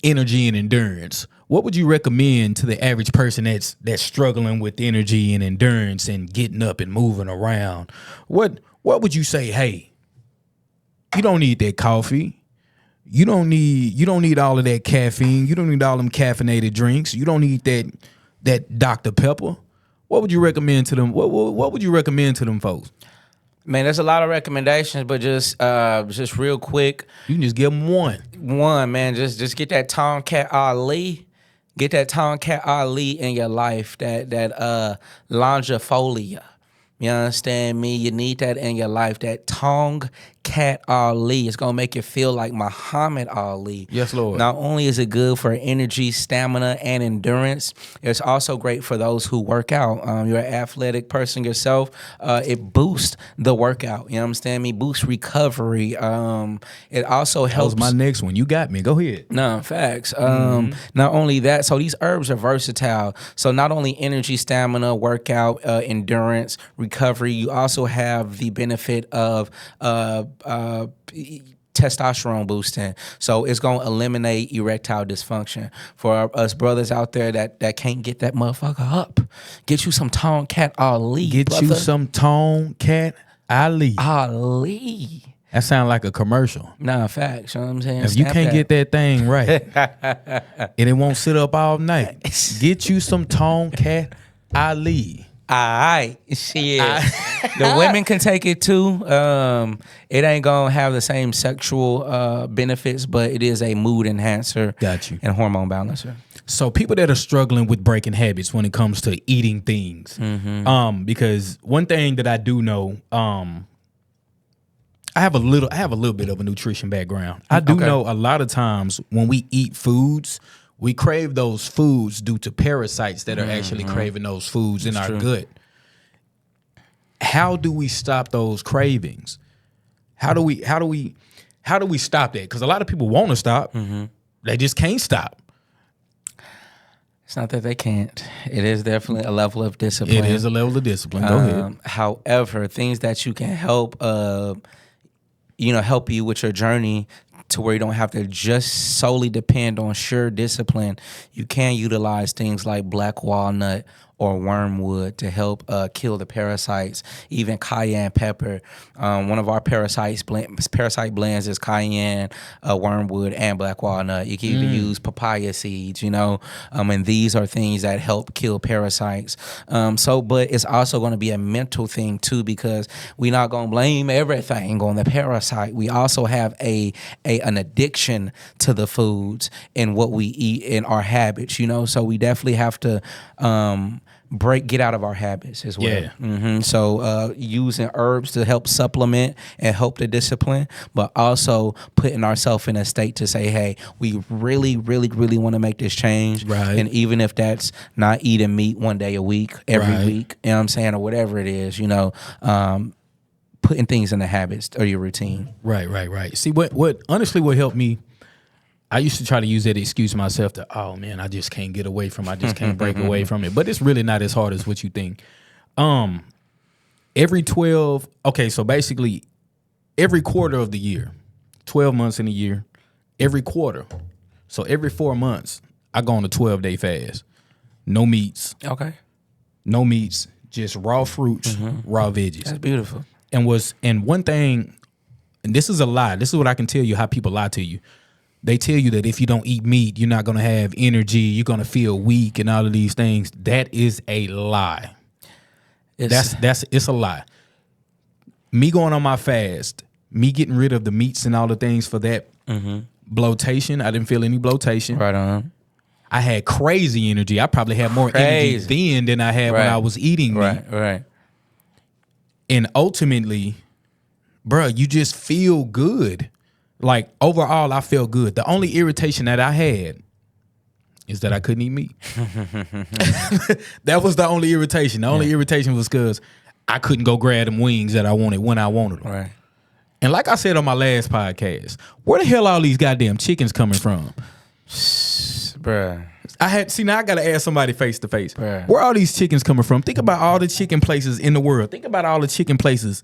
energy and endurance? What would you recommend to the average person that's struggling with energy and endurance and getting up and moving around? What would you say? Hey, you don't need that coffee. You don't need all of that caffeine. You don't need all them caffeinated drinks. You don't need that Dr. Pepper. What would you recommend to them? What would you recommend to them folks? Man, there's a lot of recommendations, but just real quick. You can just give them one. One, man, just get that Tomcat Ali. Get that Tomcat Ali in your life, that Longifolia. You understand me? You need that in your life. That Tomcat Ali. It's going to make you feel like Muhammad Ali. Yes, Lord. Not only is it good for energy, stamina, and endurance, it's also great for those who work out. You're an athletic person yourself. It boosts the workout. You understand me? Boosts recovery. It also That helps. was my next one. You got me. Go ahead. No, facts. Not only that, so these herbs are versatile. So not only energy, stamina, workout, endurance, recovery, you also have the benefit of testosterone boosting. So it's going to eliminate erectile dysfunction. For us brothers out there that can't get that motherfucker up, get you some Tomcat Ali. Get brother. you some Tomcat Ali. Ali. That sounds like a commercial. Nah, facts. You know what I'm saying? If you can't get that thing right, and it won't sit up all night, get you some Tomcat Ali. Alright, shit. The women can take it too. It ain't gonna have the same sexual benefits, but it is a mood enhancer. Got you. And hormone balancer. So people that are struggling with breaking habits when it comes to eating things, because one thing that I do know, I have a little bit of a nutrition background. I do know a lot of times when we eat foods, we crave those foods due to parasites that are actually craving those foods in our gut. How do we stop those cravings? How do we stop that? Because a lot of people want to stop, they just can't stop. It's not that they can't. It is definitely a level of discipline. It is a level of discipline. Go ahead. However, things that you can help, help you with your journey to where you don't have to just solely depend on sheer discipline. You can utilize things like black walnut or wormwood to help kill the parasites. Even cayenne pepper. One of our parasite blends is cayenne, wormwood, and black walnut. You can even use papaya seeds, and these are things that help kill parasites. But it's also going to be a mental thing too, because we're not going to blame everything on the parasite. We also have an addiction to the foods and what we eat in our habits, so we definitely have to get out of our habits as well. Yeah. So using herbs to help supplement and help the discipline, but also putting ourselves in a state to say, hey, we really, really, really want to make this change. Right. And even if that's not eating meat one day a week, every week, you know what I'm saying, or whatever it is, putting things in the habits or your routine. Right. See, what honestly what helped me, I used to try to use that excuse myself to, oh man, I just can't get away from it. I just can't break away from it. But it's really not as hard as what you think. So basically every quarter of the year, 12 months in a year, every quarter. So every 4 months, I go on a 12-day fast. No meats. Okay. No meats, just raw fruits, raw veggies. That's beautiful. And one thing, and this is a lie. This is what I can tell you how people lie to you. They tell you that if you don't eat meat, you're not going to have energy, you're going to feel weak and all of these things. That is a lie. It's a lie. Me going on my fast, me getting rid of the meats and all the things for that bloatation, I didn't feel any bloatation. Right on. I had crazy energy. I probably had more energy then than I had when I was eating meat. Right. And ultimately, bro, you just feel good. Like, overall, I felt good. The only irritation that I had is that I couldn't eat meat. That was the only irritation. The only irritation was because I couldn't go grab them wings that I wanted when I wanted them. Right. And like I said on my last podcast, where the hell all these goddamn chickens coming from? Bruh. Now I got to ask somebody face to face. Bruh. Where are these chickens coming from? Think about all the chicken places in the world. Think about all the chicken places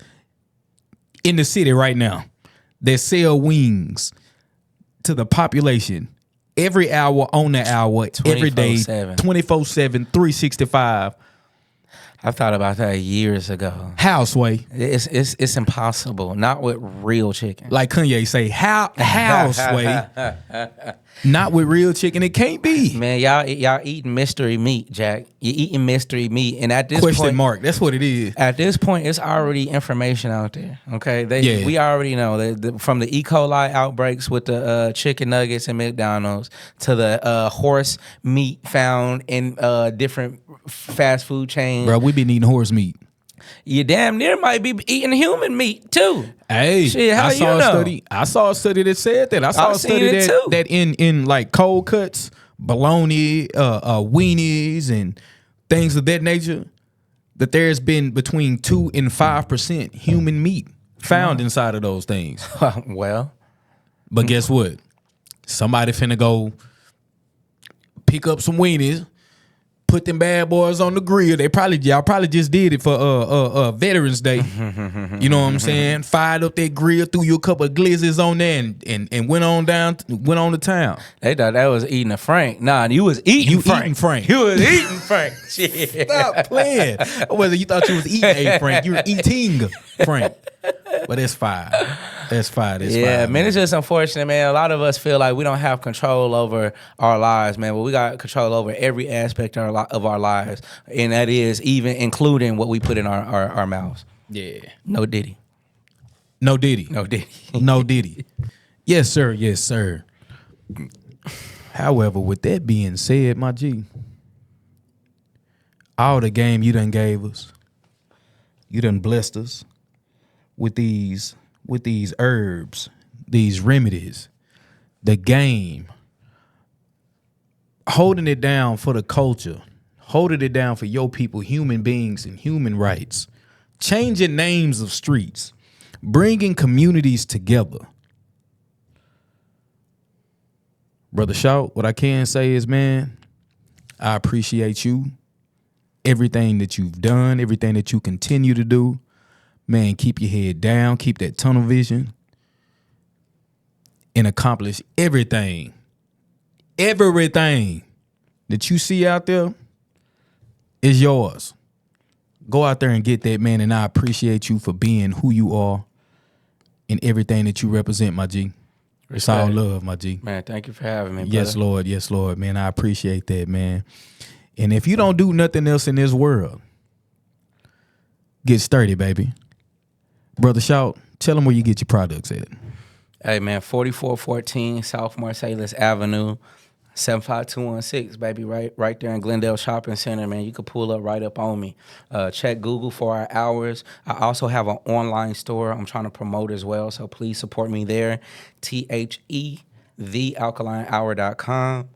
in the city right now that sell wings to the population every hour, on the hour, every day, 24/7, 365. I've thought about that years ago. How, Sway? It's impossible. Not with real chicken. Like Kanye say, how Sway? Not with real chicken. It can't be. Man, y'all eating mystery meat, Jack. You're eating mystery meat, and at this Question mark. That's what it is. At this point, it's already information out there. Okay, we already know from the E. coli outbreaks with the chicken nuggets and McDonald's to the horse meat found in different fast food chains. Bro, we been eating horse meat. You damn near might be eating human meat too. Hey, shit, how I saw you a know? study. I saw a study that said that. I saw a study that in like cold cuts, bologna, weenies, and things of that nature, that there's been between 2 and 5% human meat found inside of those things. Well, but guess what? Somebody finna go pick up some weenies, put them bad boys on the grill. Y'all probably just did it for Veterans Day. You know what I'm saying? Fired up that grill, threw you a couple of glizzes on there, and went on to town. They thought that was eating a Frank. Nah, you was eating Frank. You was eating Frank. Shit. Stop playing. Whether you thought you was eating a Frank, you were eating Frank. But it's fire. That's fire. That's Yeah, fire, man, it's just unfortunate, man. A lot of us feel like we don't have control over our lives, man. But we got control over every aspect of our lives, and that is even including what we put in our mouths. Yeah. No Diddy. No Diddy. No Diddy. No Diddy. Yes, sir. Yes, sir. However, with that being said, my G, all the game you done gave us, you done blessed us with these herbs, these remedies, the game, holding it down for the culture, holding it down for your people, human beings and human rights, changing names of streets, bringing communities together. BrothaShawt, what I can say is, man, I appreciate you, everything that you've done, everything that you continue to do. Man, keep your head down, keep that tunnel vision, and accomplish everything that you see out there is yours. Go out there and get that, man, and I appreciate you for being who you are and everything that you represent, my G. It's all love, my G. Man, thank you for having me, brother. Yes, Lord. Yes, Lord, man. I appreciate that, man. And if you don't do nothing else in this world, get sturdy, baby. BrothaShawt, tell them where you get your products at. Hey, man, 4414 South Marsalis Avenue, 75216, baby, right there in Glendale Shopping Center, man. You could pull up right up on me. Check Google for our hours. I also have an online store I'm trying to promote as well, so please support me there. THEAlkalinehour.com.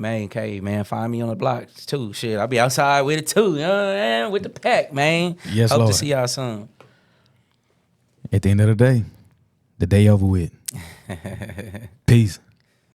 Man, K, man, find me on the block too. Shit, I'll be outside with it too, you know what I mean? With the pack, man. Yes, Hope Lord. to see y'all soon. At the end of the day over with. Peace.